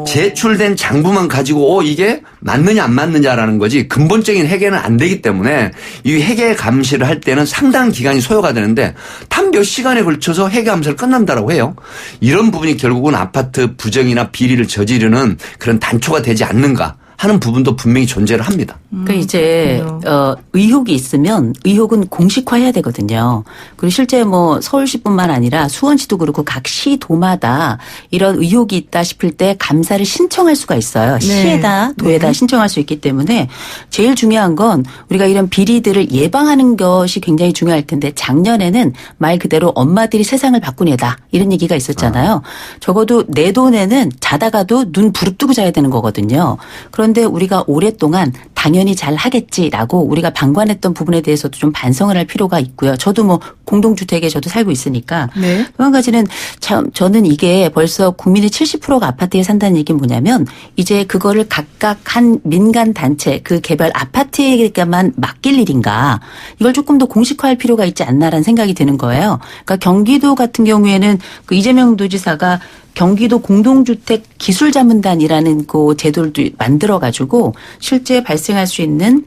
제출된 장부만 가지고 이게 맞느냐 안 맞느냐라는 거지 근본적인 회계는 안 되기 때문에 이 회계 감시를 할 때는 상당한 기간이 소요가 되는데 단 몇 시간에 걸쳐서 회계 감사를 끝난다라고 해요. 이런 부분이 결국은 아파트 부정이나 비리를 저지르는 그런 단초가 되지 않는가 하는 부분도 분명히 존재를 합니다. 그러니까 이제 의혹이 있으면 의혹은 공식화해야 되거든요. 그리고 실제 뭐 서울시뿐만 아니라 수원시도 그렇고 각 시도마다 이런 의혹이 있다 싶을 때 감사를 신청할 수가 있어요. 네. 시에다 도에다 네. 신청할 수 있기 때문에 제일 중요한 건 우리가 이런 비리들을 예방하는 것이 굉장히 중요할 텐데 작년에는 말 그대로 엄마들이 세상을 바꾼 애다 이런 얘기가 있었잖아요. 적어도 내 돈에는 자다가도 눈 부릅뜨고 자야 되는 거거든요. 그런데 우리가 오랫동안 당연히 잘 하겠지라고 우리가 방관했던 부분에 대해서도 좀 반성을 할 필요가 있고요. 저도 뭐 공동주택에 저도 살고 있으니까. 네. 또 한 가지는 참 저는 이게 벌써 국민의 70%가 아파트에 산다는 얘기는 뭐냐면 이제 그거를 각각 한 민간 단체 그 개별 아파트에게만 맡길 일인가 이걸 조금 더 공식화할 필요가 있지 않나라는 생각이 드는 거예요. 그러니까 경기도 같은 경우에는 그 이재명 도지사가 경기도 공동주택 기술자문단이라는 그 제도를 만들어 가지고 실제 발생할 수 있는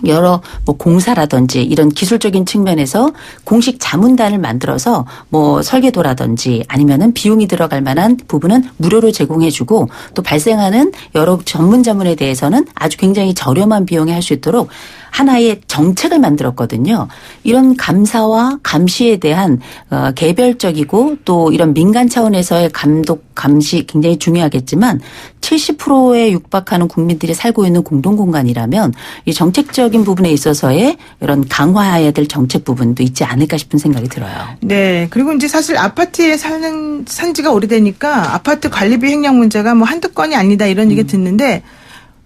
여러 뭐 공사라든지 이런 기술적인 측면에서 공식 자문단을 만들어서 뭐 설계도라든지 아니면은 비용이 들어갈 만한 부분은 무료로 제공해주고 또 발생하는 여러 전문 자문에 대해서는 아주 굉장히 저렴한 비용에 할 수 있도록 하나의 정책을 만들었거든요. 이런 감사와 감시에 대한 개별적이고 또 이런 민간 차원에서의 감독 감시 굉장히 중요하겠지만 70%에 육박하는 국민들이 살고 있는 공동공간이라면 이 정책적인 부분에 있어서의 이런 강화해야 될 정책 부분도 있지 않을까 싶은 생각이 들어요. 네. 그리고 이제 사실 아파트에 산 지가 오래되니까 아파트 관리비 횡령 문제가 뭐 한두 건이 아니다 이런 얘기 듣는데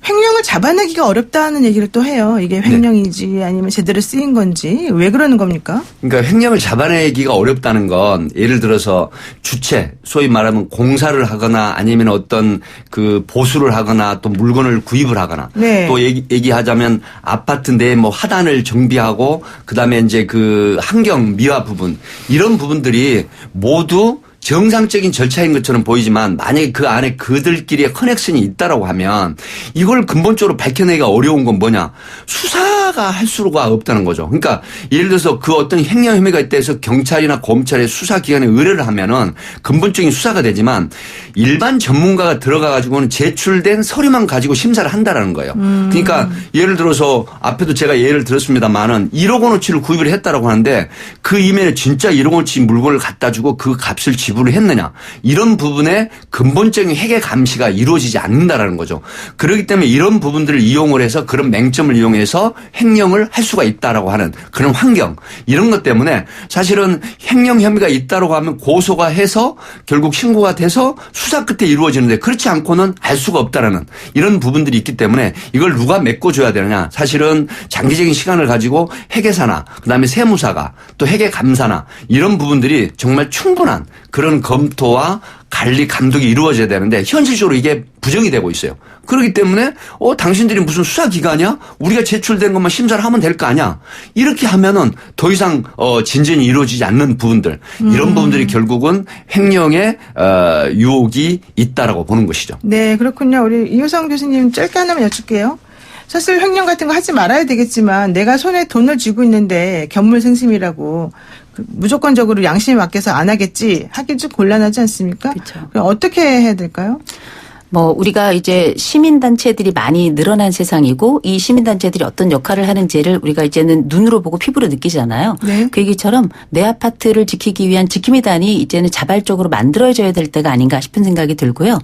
횡령을 잡아내기가 어렵다는 얘기를 또 해요. 이게 횡령인지 아니면 제대로 쓰인 건지 왜 그러는 겁니까? 그러니까 횡령을 잡아내기가 어렵다는 건 예를 들어서 주체, 소위 말하면 공사를 하거나 아니면 어떤 그 보수를 하거나 또 물건을 구입을 하거나 네. 또 얘기하자면 아파트 내 뭐 하단을 정비하고 그다음에 이제 그 환경 미화 부분 이런 부분들이 모두 정상적인 절차인 것처럼 보이지만 만약에 그 안에 그들끼리의 커넥션이 있다라고 하면 이걸 근본적으로 밝혀내기가 어려운 건 뭐냐. 수사가 할 수가 없다는 거죠. 그러니까 예를 들어서 그 어떤 횡령 혐의가 있다 해서 경찰이나 검찰의 수사기관에 의뢰를 하면은 근본적인 수사가 되지만 일반 전문가가 들어가 가지고는 제출된 서류만 가지고 심사를 한다라는 거예요. 그러니까 예를 들어서 앞에도 제가 예를 들었습니다만은 1억 원어치를 구입을 했다라고 하는데 그 이면에 진짜 1억 원어치 물건을 갖다 주고 그 값을 지불을 했느냐. 이런 부분에 근본적인 회계 감시가 이루어지지 않는다라는 거죠. 그렇기 때문에 이런 부분들을 이용을 해서 그런 맹점을 이용해서 횡령을 할 수가 있다라고 하는 그런 환경. 이런 것 때문에 사실은 횡령 혐의가 있다라고 하면 고소가 해서 결국 신고가 돼서 수사 끝에 이루어지는데 그렇지 않고는 알 수가 없다라는 이런 부분들이 있기 때문에 이걸 누가 메꿔줘야 되느냐. 사실은 장기적인 시간을 가지고 회계사나 그다음에 세무사가 또 회계감사나 이런 부분들이 정말 충분한 그런 검토와 관리 감독이 이루어져야 되는데 현실적으로 이게 부정이 되고 있어요. 그렇기 때문에 당신들이 무슨 수사기관이야? 우리가 제출된 것만 심사를 하면 될 거 아니야? 이렇게 하면은 더 이상 진전이 이루어지지 않는 부분들 이런 부분들이 결국은 횡령의 유혹이 있다라고 보는 것이죠. 네, 그렇군요. 우리 이효성 교수님 짧게 하나만 여쭐게요. 사실 횡령 같은 거 하지 말아야 되겠지만 내가 손에 돈을 쥐고 있는데 견물생심이라고 무조건적으로 양심에 맡겨서 안 하겠지 하기 좀 곤란하지 않습니까? 그렇죠. 그럼 어떻게 해야 될까요? 우리가 이제 시민단체들이 많이 늘어난 세상이고 이 시민단체들이 어떤 역할을 하는지를 우리가 이제는 눈으로 보고 피부로 느끼잖아요. 네. 그 얘기처럼 내 아파트를 지키기 위한 지킴이단이 이제는 자발적으로 만들어져야 될 때가 아닌가 싶은 생각이 들고요.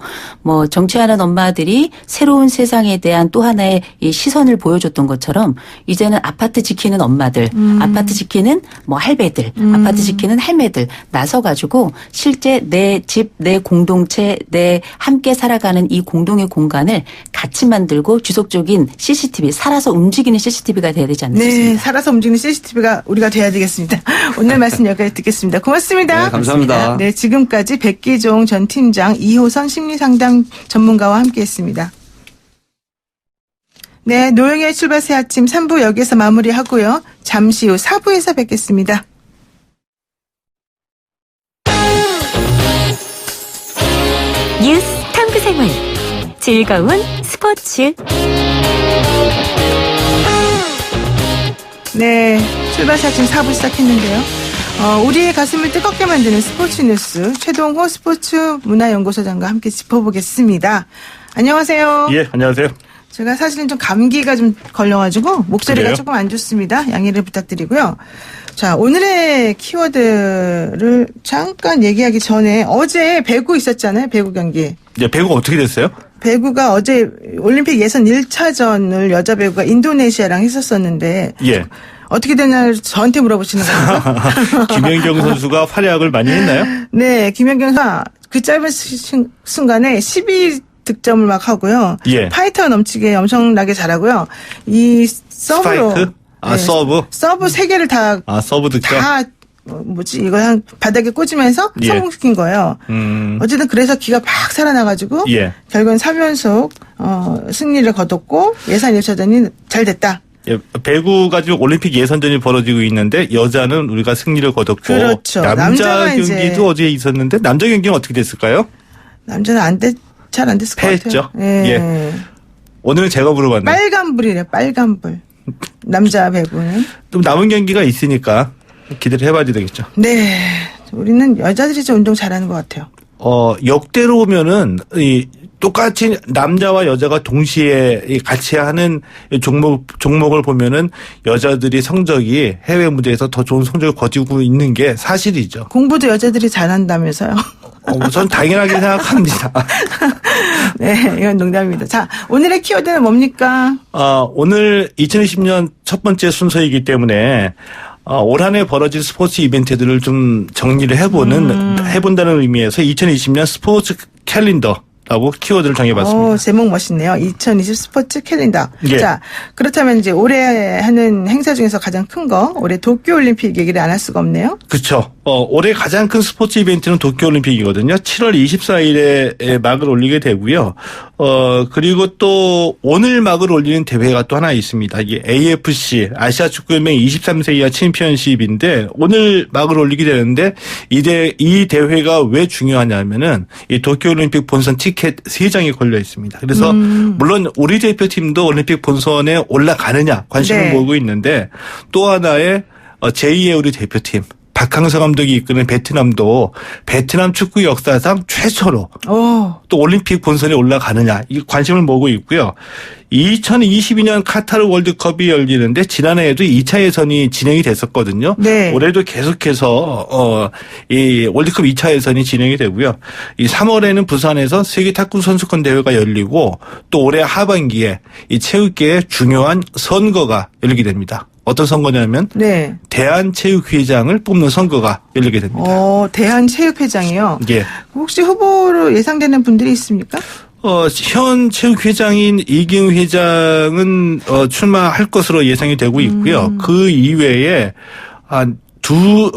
정치하는 엄마들이 새로운 세상에 대한 또 하나의 이 시선을 보여줬던 것처럼 이제는 아파트 지키는 엄마들, 아파트 지키는 할배들, 아파트 지키는 할매들 나서가지고 실제 내 집, 내 공동체, 내 함께 살아가는 이 공동의 공간을 같이 만들고 지속적인 CCTV, 살아서 움직이는 CCTV가 돼야 되지 않나 싶습니다. 네, 살아서 움직이는 CCTV가 우리가 돼야 되겠습니다. 오늘 말씀 여기까지 듣겠습니다. 고맙습니다. 네, 감사합니다. 네, 지금까지 백기종 전 팀장, 이호선 심리상담 전문가와 함께했습니다. 네, 노영의 출발 새 아침 3부 여기서 마무리하고요. 잠시 후 4부에서 뵙겠습니다. 뉴스 탐구생활 즐거운 스포츠 네, 출발 새 아침 4부 시작했는데요. 우리의 가슴을 뜨겁게 만드는 스포츠 뉴스 최동호 스포츠 문화연구소장과 함께 짚어보겠습니다. 안녕하세요. 예, 안녕하세요. 제가 사실은 좀 감기가 좀 걸려가지고 목소리가 그래요? 조금 안 좋습니다. 양해를 부탁드리고요. 자, 오늘의 키워드를 잠깐 얘기하기 전에 어제 배구 있었잖아요. 배구 경기. 예, 배구가 어떻게 됐어요? 배구가 어제 올림픽 예선 1차전을 여자 배구가 인도네시아랑 했었었는데 예. 어떻게 됐나 저한테 물어보시는 거예요? 김연경 선수가 활약을 많이 했나요? 네, 김연경 선수가 그 짧은 순간에 12득점을 막 하고요. 예. 파이터가 넘치게 엄청나게 잘하고요. 이 서브로. 스파이크? 서브? 서브 3개를 다. 서브 득점? 이거 한 바닥에 꽂으면서 예. 성공시킨 거예요. 어쨌든 그래서 기가 팍 살아나가지고. 예. 결국은 3연속, 승리를 거뒀고 예선 1차전이 잘 됐다. 예, 배구가 지금 올림픽 예선전이 벌어지고 있는데 여자는 우리가 승리를 거뒀고. 그렇죠. 남자 남자가 경기도 이제 어제 있었는데 남자 경기는 어떻게 됐을까요? 남자는 잘 안 됐을 것 패했죠. 같아요. 예. 오늘은 제가 물어봤네요. 빨간불이래, 빨간불. 남자 배구는. 좀 남은 경기가 있으니까 기대를 해봐야 되겠죠. 네. 우리는 여자들이 좀 운동 잘하는 것 같아요. 역대로 보면은, 똑같이 남자와 여자가 동시에 같이 하는 종목을 보면은 여자들이 성적이 해외 무대에서 더 좋은 성적을 거두고 있는 게 사실이죠. 공부도 여자들이 잘한다면서요. 전 당연하게 생각합니다. 네, 이건 농담입니다. 자, 오늘의 키워드는 뭡니까? 오늘 2020년 첫 번째 순서이기 때문에 올 한 해 벌어질 스포츠 이벤트들을 좀 정리를 해본다는 의미에서 2020년 스포츠 캘린더라고 키워드를 정해봤습니다. 제목 멋있네요. 2020 스포츠 캘린더. 예. 자, 그렇다면 이제 올해 하는 행사 중에서 가장 큰 거, 올해 도쿄올림픽 얘기를 안 할 수가 없네요. 그렇죠. 올해 가장 큰 스포츠 이벤트는 도쿄올림픽이거든요. 7월 24일에 막을 올리게 되고요. 그리고 또 오늘 막을 올리는 대회가 또 하나 있습니다. 이게 AFC 아시아 축구연맹 23세 이하 챔피언십인데 오늘 막을 올리게 되는데 이 대회가 왜 중요하냐면은 이 도쿄올림픽 본선 티켓 3장이 걸려 있습니다. 그래서 물론 우리 대표팀도 올림픽 본선에 올라가느냐 관심을 네. 모으고 있는데 또 하나의 제2의 우리 대표팀 박항서 감독이 이끄는 베트남도 베트남 축구 역사상 최초로 또 올림픽 본선에 올라가느냐 이 관심을 모으고 있고요. 2022년 카타르 월드컵이 열리는데 지난해에도 2차 예선이 진행이 됐었거든요. 네. 올해도 계속해서 이 월드컵 2차 예선이 진행이 되고요. 이 3월에는 부산에서 세계 탁구 선수권 대회가 열리고 또 올해 하반기에 이 체육계의 중요한 선거가 열리게 됩니다. 어떤 선거냐면 네. 대한체육회장을 뽑는 선거가 열리게 됩니다. 대한체육회장이요? 예. 혹시 후보로 예상되는 분들이 있습니까? 현 체육회장인 이기흥 회장은 출마할 것으로 예상이 되고 있고요. 그 이외에 한 두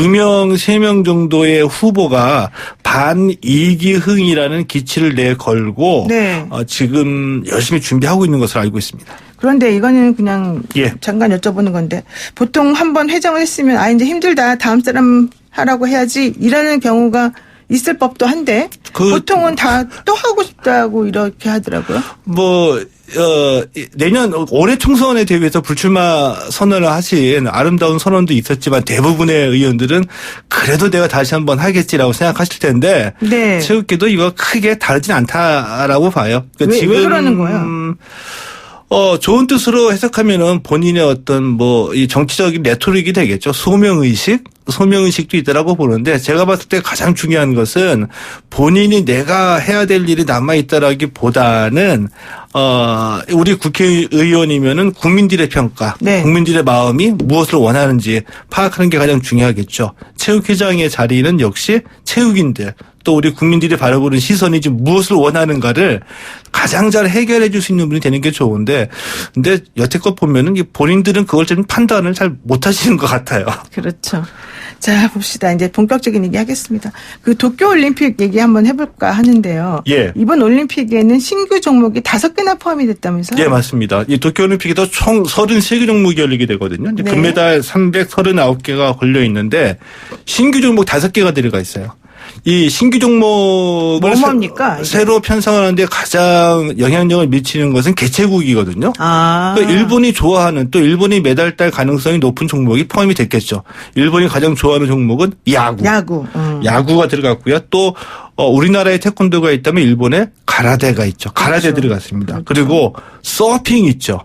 명, 3명 정도의 후보가 반이기흥이라는 기치를 내걸고 네. 지금 열심히 준비하고 있는 것으로 알고 있습니다. 그런데 이거는 그냥 예. 잠깐 여쭤보는 건데 보통 한번 회장을 했으면 이제 힘들다 다음 사람 하라고 해야지 이러는 경우가 있을 법도 한데 보통은 다 또 하고 싶다고 이렇게 하더라고요. 내년 올해 총선에 대비해서 불출마 선언을 하신 아름다운 선언도 있었지만 대부분의 의원들은 그래도 내가 다시 한번 하겠지라고 생각하실 텐데 네. 체육계도 이거 크게 다르진 않다라고 봐요. 그러니까 왜 그러는 거예요? 좋은 뜻으로 해석하면은 본인의 어떤 이 정치적인 레토릭이 되겠죠. 소명의식도 있다라고 보는데 제가 봤을 때 가장 중요한 것은 본인이 내가 해야 될 일이 남아있다라기보다는 우리 국회의원이면은 국민들의 평가, 네. 국민들의 마음이 무엇을 원하는지 파악하는 게 가장 중요하겠죠. 체육회장의 자리는 역시 체육인들 또 우리 국민들이 바라보는 시선이 지금 무엇을 원하는가를 가장 잘 해결해 줄 수 있는 분이 되는 게 좋은데 근데 여태껏 보면은 본인들은 그걸 좀 판단을 잘 못하시는 것 같아요. 그렇죠. 자, 봅시다. 이제 본격적인 얘기 하겠습니다. 그 도쿄올림픽 얘기 한번 해볼까 하는데요. 예. 이번 올림픽에는 신규 종목이 5개나 포함이 됐다면서요? 예, 맞습니다. 이 도쿄올림픽에도 총 33개 종목이 열리게 되거든요. 이제 네. 금메달 339개가 걸려 있는데 신규 종목 5개가 들어가 있어요. 이 신규 종목을 뭡니까, 이게? 새로 편성하는데 가장 영향력을 미치는 것은 개최국이거든요. 아. 그러니까 일본이 좋아하는 또 일본이 메달 딸 가능성이 높은 종목이 포함이 됐겠죠. 일본이 가장 좋아하는 종목은 야구. 야구가 들어갔고요. 또 우리나라에 태권도가 있다면 일본에 가라데가 있죠. 가라데 그렇죠. 들어갔습니다. 그렇죠. 그리고 서핑 있죠.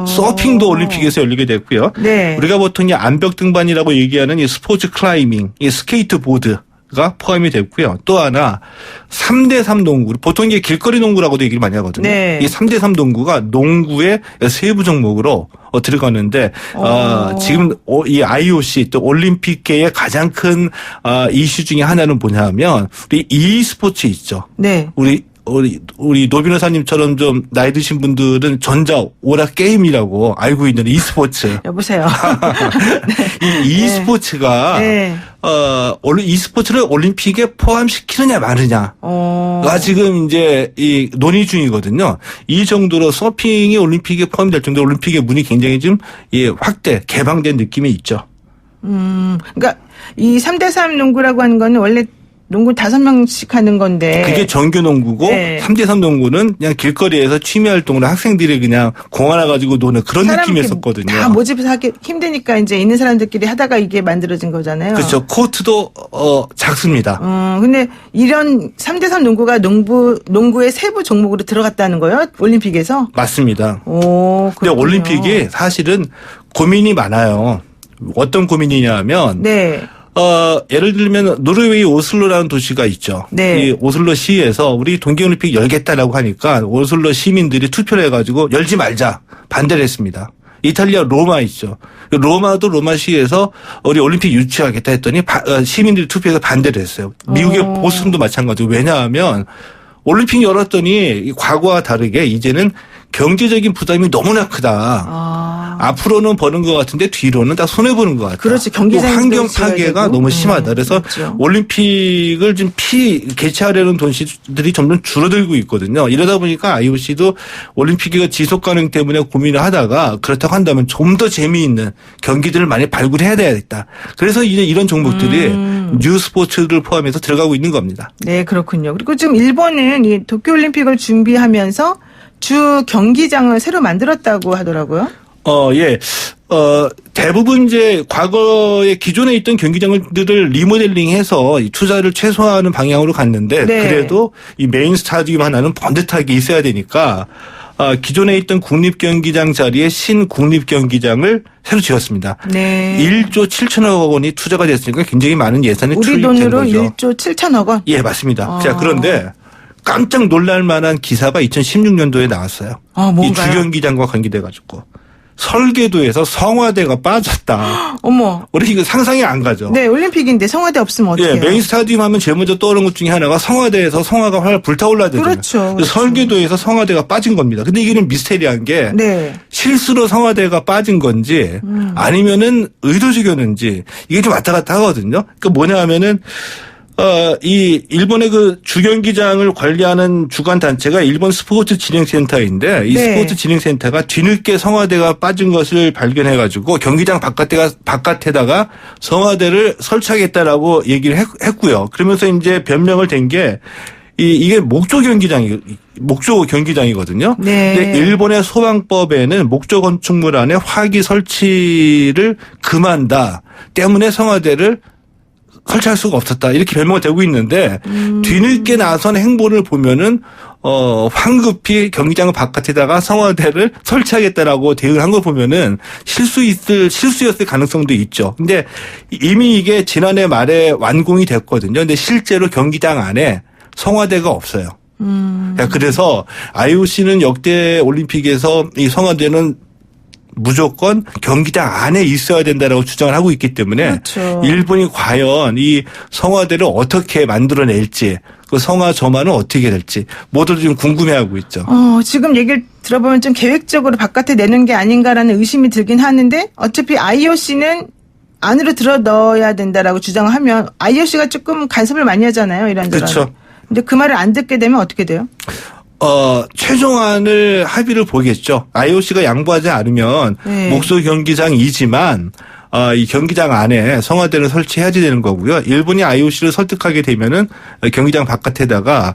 서핑도 올림픽에서 열리게 됐고요. 네. 우리가 보통 이 암벽 등반이라고 얘기하는 이 스포츠 클라이밍, 이 스케이트보드 가 포함이 됐고요. 또 하나 3대3 농구. 보통 이게 길거리 농구라고도 얘기를 많이 하거든요. 네. 이 3대3 농구가 농구의 세부 종목으로 들어가는데 지금 이 IOC 또 올림픽계의 가장 큰 이슈 중에 하나는 뭐냐면 우리 e스포츠 있죠. 네. 우리 노 변호사님처럼 좀 나이 드신 분들은 전자 오락 게임이라고 알고 있는 e스포츠. 여보세요. 이 e스포츠가 네. e스포츠를 올림픽에 포함시키느냐 마느냐가 지금 이제 이 논의 중이거든요. 이 정도로 서핑이 올림픽에 포함될 정도로 올림픽의 문이 굉장히 좀 개방된 느낌이 있죠. 그러니까 이 3대3 농구라고 하는 거는 원래 농구 5명씩 하는 건데. 그게 정규 농구고 네. 3대3 농구는 그냥 길거리에서 취미 활동으로 학생들이 그냥 공 하나 가지고 노는 그런 느낌이었었거든요. 다 모집해서 하기 힘드니까 이제 있는 사람들끼리 하다가 이게 만들어진 거잖아요. 그렇죠. 코트도 작습니다. 근데 이런 3대3 농구가 농구의 세부 종목으로 들어갔다는 거예요? 올림픽에서? 맞습니다. 오, 근데 그렇군요. 올림픽이 사실은 고민이 많아요. 어떤 고민이냐 하면 네. 예를 들면 노르웨이 오슬로라는 도시가 있죠. 네. 이 오슬로 시에서 우리 동계올림픽 열겠다라고 하니까 오슬로 시민들이 투표를 해가지고 열지 말자 반대를 했습니다. 이탈리아 로마 있죠. 로마도 로마시에서 우리 올림픽 유치하겠다 했더니 시민들이 투표해서 반대를 했어요. 미국의 보스턴도 마찬가지고. 왜냐하면 올림픽 열었더니 과거와 다르게 이제는 경제적인 부담이 너무나 크다. 앞으로는 버는 것 같은데 뒤로는 다 손해 보는 것 같아요. 그렇지. 경기장도 환경 지어야 파괴가 되고. 너무 심하다. 그래서 맞죠. 올림픽을 지금 개최하려는 돈들이 점점 줄어들고 있거든요. 이러다 보니까 IOC도 올림픽의 지속 가능 때문에 고민을 하다가 그렇다고 한다면 좀 더 재미있는 경기들을 많이 발굴해야 되겠다. 그래서 이제 이런 종목들이 뉴 스포츠를 포함해서 들어가고 있는 겁니다. 네, 그렇군요. 그리고 지금 일본은 이 도쿄올림픽을 준비하면서 주 경기장을 새로 만들었다고 하더라고요. 예. 대부분 이제 과거에 기존에 있던 경기장들을 리모델링해서 이 투자를 최소화하는 방향으로 갔는데 네. 그래도 이 메인 스타디움 하나는 번듯하게 있어야 되니까 기존에 있던 국립경기장 자리에 신국립경기장을 새로 지었습니다. 네. 1조 7천억 원이 투자가 됐으니까 굉장히 많은 예산이 우리 투입된 돈으로 거죠. 1조 7천억 원. 예, 맞습니다. 아. 자, 그런데 깜짝 놀랄 만한 기사가 2016년도에 나왔어요. 이 뭔가요? 주경기장과 관계돼가지고 설계도에서 성화대가 빠졌다. 어머. 우리 이거 상상이 안 가죠. 네, 올림픽인데 성화대 없으면 예, 어떡해요? 메인 스타디움 하면 제일 먼저 떠오르는 것 중에 하나가 성화대에서 성화가 활 불타올라야 되잖아요. 그렇죠, 그렇죠. 설계도에서 성화대가 빠진 겁니다. 근데 이게 미스테리한 게 네. 실수로 성화대가 빠진 건지 아니면은 의도적이었는지 이게 좀 왔다 갔다 하거든요. 그러니까 뭐냐 하면은 이 일본의 그 주경기장을 관리하는 주관 단체가 일본 스포츠 진행센터인데 이 네. 스포츠 진행센터가 뒤늦게 성화대가 빠진 것을 발견해 가지고 경기장 바깥에다가 성화대를 설치하겠다라고 얘기를 했고요. 그러면서 이제 변명을 댄 게 이게 목조 경기장이거든요. 네. 근데 일본의 소방법에는 목조 건축물 안에 화기 설치를 금한다 때문에 성화대를 설치할 수가 없었다. 이렇게 변명이 되고 있는데 뒤늦게 나선 행보를 보면은 황급히 경기장 바깥에다가 성화대를 설치하겠다라고 대응을 한 걸 보면은 실수였을 가능성도 있죠. 근데 이미 이게 지난해 말에 완공이 됐거든요. 근데 실제로 경기장 안에 성화대가 없어요. 그래서 IOC는 역대 올림픽에서 이 성화대는 무조건 경기장 안에 있어야 된다라고 주장을 하고 있기 때문에 그렇죠. 일본이 과연 이 성화대를 어떻게 만들어낼지 그 성화 점화는 어떻게 될지 모두 지금 궁금해하고 있죠. 지금 얘기를 들어보면 좀 계획적으로 바깥에 내는 게 아닌가라는 의심이 들긴 하는데 어차피 IOC는 안으로 들어 넣어야 된다라고 주장을 하면 IOC가 조금 간섭을 많이 하잖아요. 이런저런. 그렇죠. 근데 그 말을 안 듣게 되면 어떻게 돼요? 최종안을 합의를 보겠죠. IOC가 양보하지 않으면 네. 목소 경기장이지만 이 경기장 안에 성화대를 설치해야지 되는 거고요. 일본이 IOC를 설득하게 되면은 경기장 바깥에다가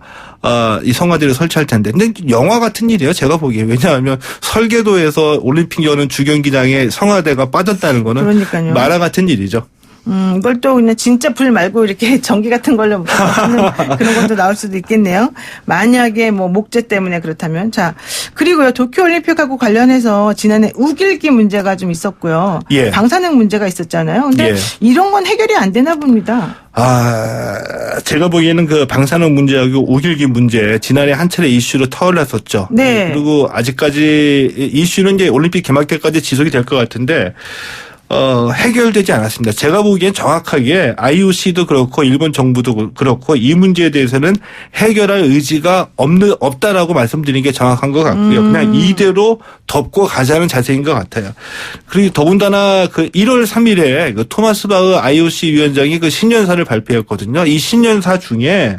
이 성화대를 설치할 텐데. 근데 영화 같은 일이에요. 제가 보기에. 왜냐하면 설계도에서 올림픽 여는 주경기장에 성화대가 빠졌다는 거는 그러니까요. 만화 같은 일이죠. 이걸 또 그냥 진짜 불 말고 이렇게 전기 같은 걸로 하는 그런 것도 나올 수도 있겠네요. 만약에 뭐 목재 때문에 그렇다면. 자, 그리고요. 도쿄올림픽하고 관련해서 지난해 우길기 문제가 좀 있었고요. 예. 방사능 문제가 있었잖아요. 근데 예. 이런 건 해결이 안 되나 봅니다. 제가 보기에는 그 방사능 문제하고 우길기 문제 지난해 한 차례 이슈로 터올랐었죠. 네. 그리고 아직까지 이슈는 이제 올림픽 개막 때까지 지속이 될 것 같은데 해결되지 않았습니다. 제가 보기엔 정확하게 IOC도 그렇고 일본 정부도 그렇고 이 문제에 대해서는 해결할 의지가 없다라고 말씀드리는 게 정확한 것 같고요. 그냥 이대로 덮고 가자는 자세인 것 같아요. 그리고 더군다나 그 1월 3일에 그 토마스 바흐 IOC 위원장이 그 신년사를 발표했거든요. 이 신년사 중에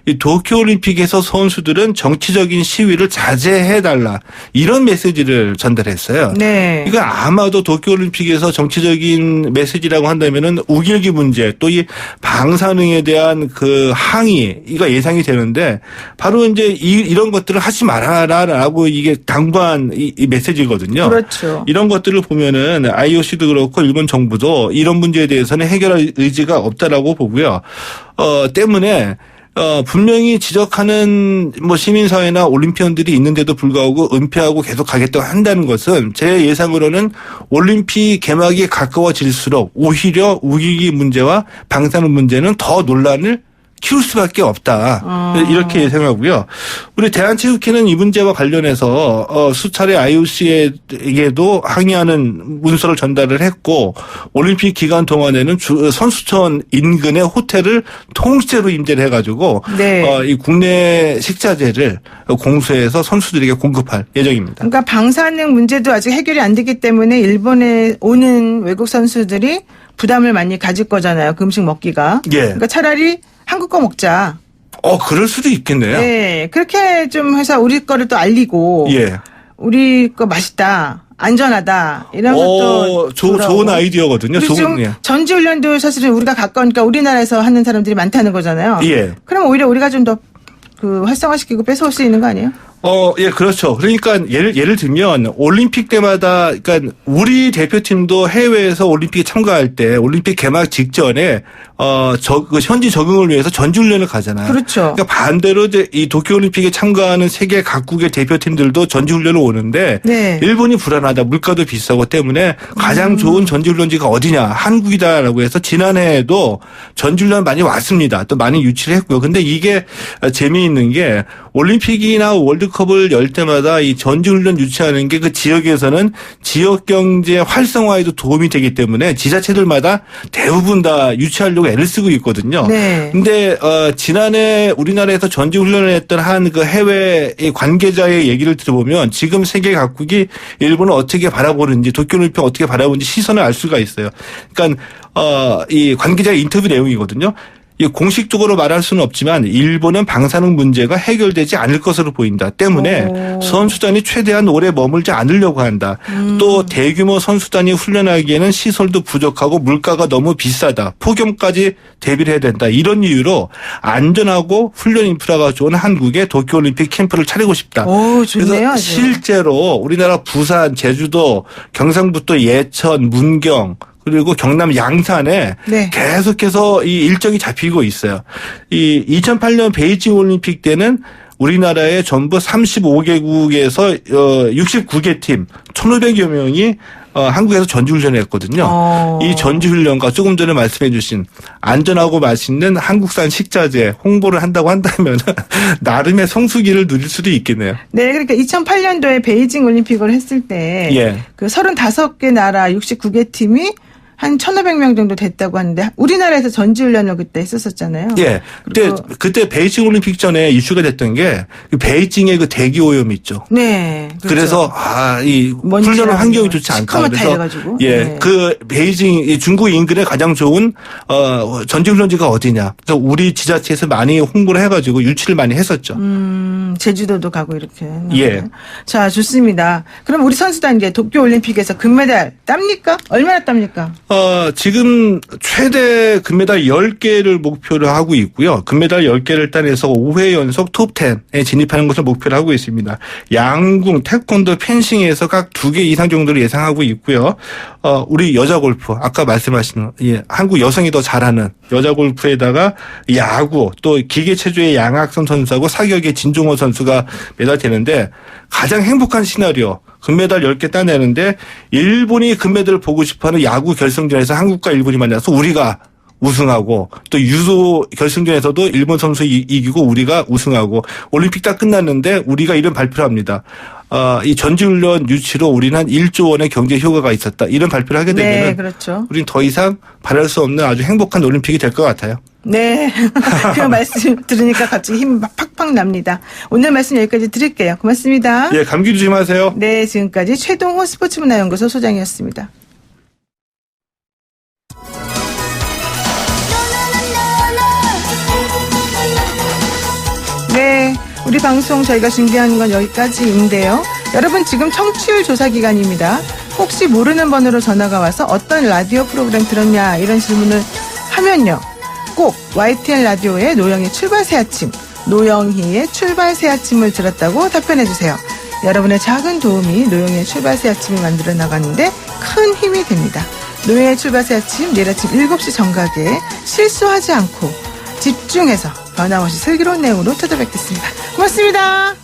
이 도쿄올림픽에서 선수들은 정치적인 시위를 자제해달라 이런 메시지를 전달했어요. 네. 이거 아마도 도쿄올림픽에서 정치적인 메시지라고 한다면은 우길기 문제 또 이 방사능에 대한 그 항의 이거 예상이 되는데 바로 이제 이런 것들을 하지 말아라라고 이게 당부한 이 메시지거든요. 그렇죠. 이런 것들을 보면은 IOC도 그렇고 일본 정부도 이런 문제에 대해서는 해결할 의지가 없다라고 보고요. 때문에 분명히 지적하는 뭐 시민사회나 올림피언들이 있는데도 불구하고 은폐하고 계속 가겠다고 한다는 것은 제 예상으로는 올림픽 개막이 가까워질수록 오히려 우기기 문제와 방사능 문제는 더 논란을 키울 수밖에 없다. 이렇게 예상하고요. 우리 대한체육회는 이 문제와 관련해서 수차례 IOC에게도 항의하는 문서를 전달을 했고 올림픽 기간 동안에는 선수촌 인근의 호텔을 통째로 임대를 해가지고 네. 이 국내 식자재를 공수해서 선수들에게 공급할 예정입니다. 그러니까 방사능 문제도 아직 해결이 안 되기 때문에 일본에 오는 외국 선수들이 부담을 많이 가질 거잖아요. 그 음식 먹기가. 예. 그러니까 차라리 한국 거 먹자. 그럴 수도 있겠네요. 네. 그렇게 좀 해서 우리 거를 또 알리고. 예. 우리 거 맛있다. 안전하다. 이런 것도. 좋은 아이디어거든요. 그리고 지금 예. 전지훈련도 사실은 우리가 가까우니까 우리나라에서 하는 사람들이 많다는 거잖아요. 예. 그럼 오히려 우리가 좀 더 활성화시키고 뺏어올 수 있는 거 아니에요? 예, 그렇죠. 그러니까 예를 들면 올림픽 때마다 그러니까 우리 대표팀도 해외에서 올림픽에 참가할 때 올림픽 개막 직전에 그 현지 적응을 위해서 전지훈련을 가잖아요. 그렇죠. 그러니까 반대로 이제 이 도쿄올림픽에 참가하는 세계 각국의 대표팀들도 전지훈련을 오는데 네. 일본이 불안하다. 물가도 비싸고 때문에 가장 좋은 전지훈련지가 어디냐. 한국이다라고 해서 지난해에도 전지훈련 많이 왔습니다. 또 많이 유치를 했고요. 근데 이게 재미있는 게 올림픽이나 월드컵을 열 때마다 이 전지훈련 유치하는 게 그 지역에서는 지역 경제 활성화에도 도움이 되기 때문에 지자체들마다 대부분 다 유치하려고 애를 쓰고 있거든요. 네. 근데 지난해 우리나라에서 전지훈련을 했던 한 그 해외 관계자의 얘기를 들어보면 지금 세계 각국이 일본을 어떻게 바라보는지 도쿄올림픽 어떻게 바라보는지 시선을 알 수가 있어요. 그러니까 이 관계자의 인터뷰 내용이거든요. 공식적으로 말할 수는 없지만 일본은 방사능 문제가 해결되지 않을 것으로 보인다. 때문에 선수단이 최대한 오래 머물지 않으려고 한다. 또 대규모 선수단이 훈련하기에는 시설도 부족하고 물가가 너무 비싸다. 폭염까지 대비를 해야 된다. 이런 이유로 안전하고 훈련 인프라가 좋은 한국에 도쿄올림픽 캠프를 차리고 싶다. 오, 좋네요. 그래서 아주. 실제로 우리나라 부산, 제주도, 경상북도 예천, 문경 그리고 경남 양산에 네. 계속해서 이 일정이 잡히고 있어요. 이 2008년 베이징 올림픽 때는 우리나라의 전부 35개국에서 69개 팀 1,500여 명이 한국에서 전지훈련을 했거든요. 이 전지훈련과 조금 전에 말씀해 주신 안전하고 맛있는 한국산 식자재 홍보를 한다고 한다면 나름의 성수기를 누릴 수도 있겠네요. 네, 그러니까 2008년도에 베이징 올림픽을 했을 때 예. 그 35개 나라 69개 팀이 한 1,500명 정도 됐다고 하는데 우리나라에서 전지훈련을 그때 했었잖아요. 예. 그때 베이징 올림픽 전에 이슈가 됐던 게 베이징의 그 대기 오염 있죠. 네. 그렇죠. 그래서 이 훈련 환경이 좋지 않다. 그래서 예, 그 베이징 중국 인근에 가장 좋은 전지훈련지가 어디냐. 그래서 우리 지자체에서 많이 홍보를 해가지고 유치를 많이 했었죠. 제주도도 가고 이렇게. 예. 자, 좋습니다. 그럼 우리 선수단 이제 도쿄 올림픽에서 금메달 땁니까? 얼마나 땁니까? 지금 최대 금메달 10개를 목표로 하고 있고요. 금메달 10개를 따내서 5회 연속 톱10에 진입하는 것을 목표로 하고 있습니다. 양궁, 태권도, 펜싱에서 각 2개 이상 정도를 예상하고 있고요. 우리 여자 골프, 아까 말씀하신 한국 여성이 더 잘하는 여자 골프에다가 야구, 또 기계체조의 양학선 선수하고 사격의 진종호 선수가 메달되는데 가장 행복한 시나리오. 금메달 10개 따내는데 일본이 금메달을 보고 싶어하는 야구 결승전에서 한국과 일본이 만나서 우리가 우승하고 또 유도 결승전에서도 일본 선수 이기고 우리가 우승하고 올림픽 다 끝났는데 우리가 이런 발표를 합니다. 이 전지훈련 유치로 우리는 한 1조 원의 경제 효과가 있었다. 이런 발표를 하게 되면 네, 그렇죠. 우리는 더 이상 바랄 수 없는 아주 행복한 올림픽이 될 것 같아요. 네. 그 말씀 들으니까 갑자기 힘 막 팍팍 납니다. 오늘 말씀 여기까지 드릴게요. 고맙습니다. 예, 감기 조심하세요. 네, 지금까지 최동호 스포츠문화연구소 소장이었습니다. 네, 우리 방송 저희가 준비하는 건 여기까지인데요. 여러분 지금 청취율 조사 기간입니다. 혹시 모르는 번호로 전화가 와서 어떤 라디오 프로그램 들었냐 이런 질문을 하면요. 꼭 YTN 라디오의 노영의 출발 새 아침, 노영희의 출발 새 아침을 들었다고 답변해 주세요. 여러분의 작은 도움이 노영의 출발 새 아침을 만들어 나가는데 큰 힘이 됩니다. 노영의 출발 새 아침 내일 아침 7시 정각에 실수하지 않고 집중해서 변함없이 슬기로운 내용으로 찾아뵙겠습니다. 고맙습니다.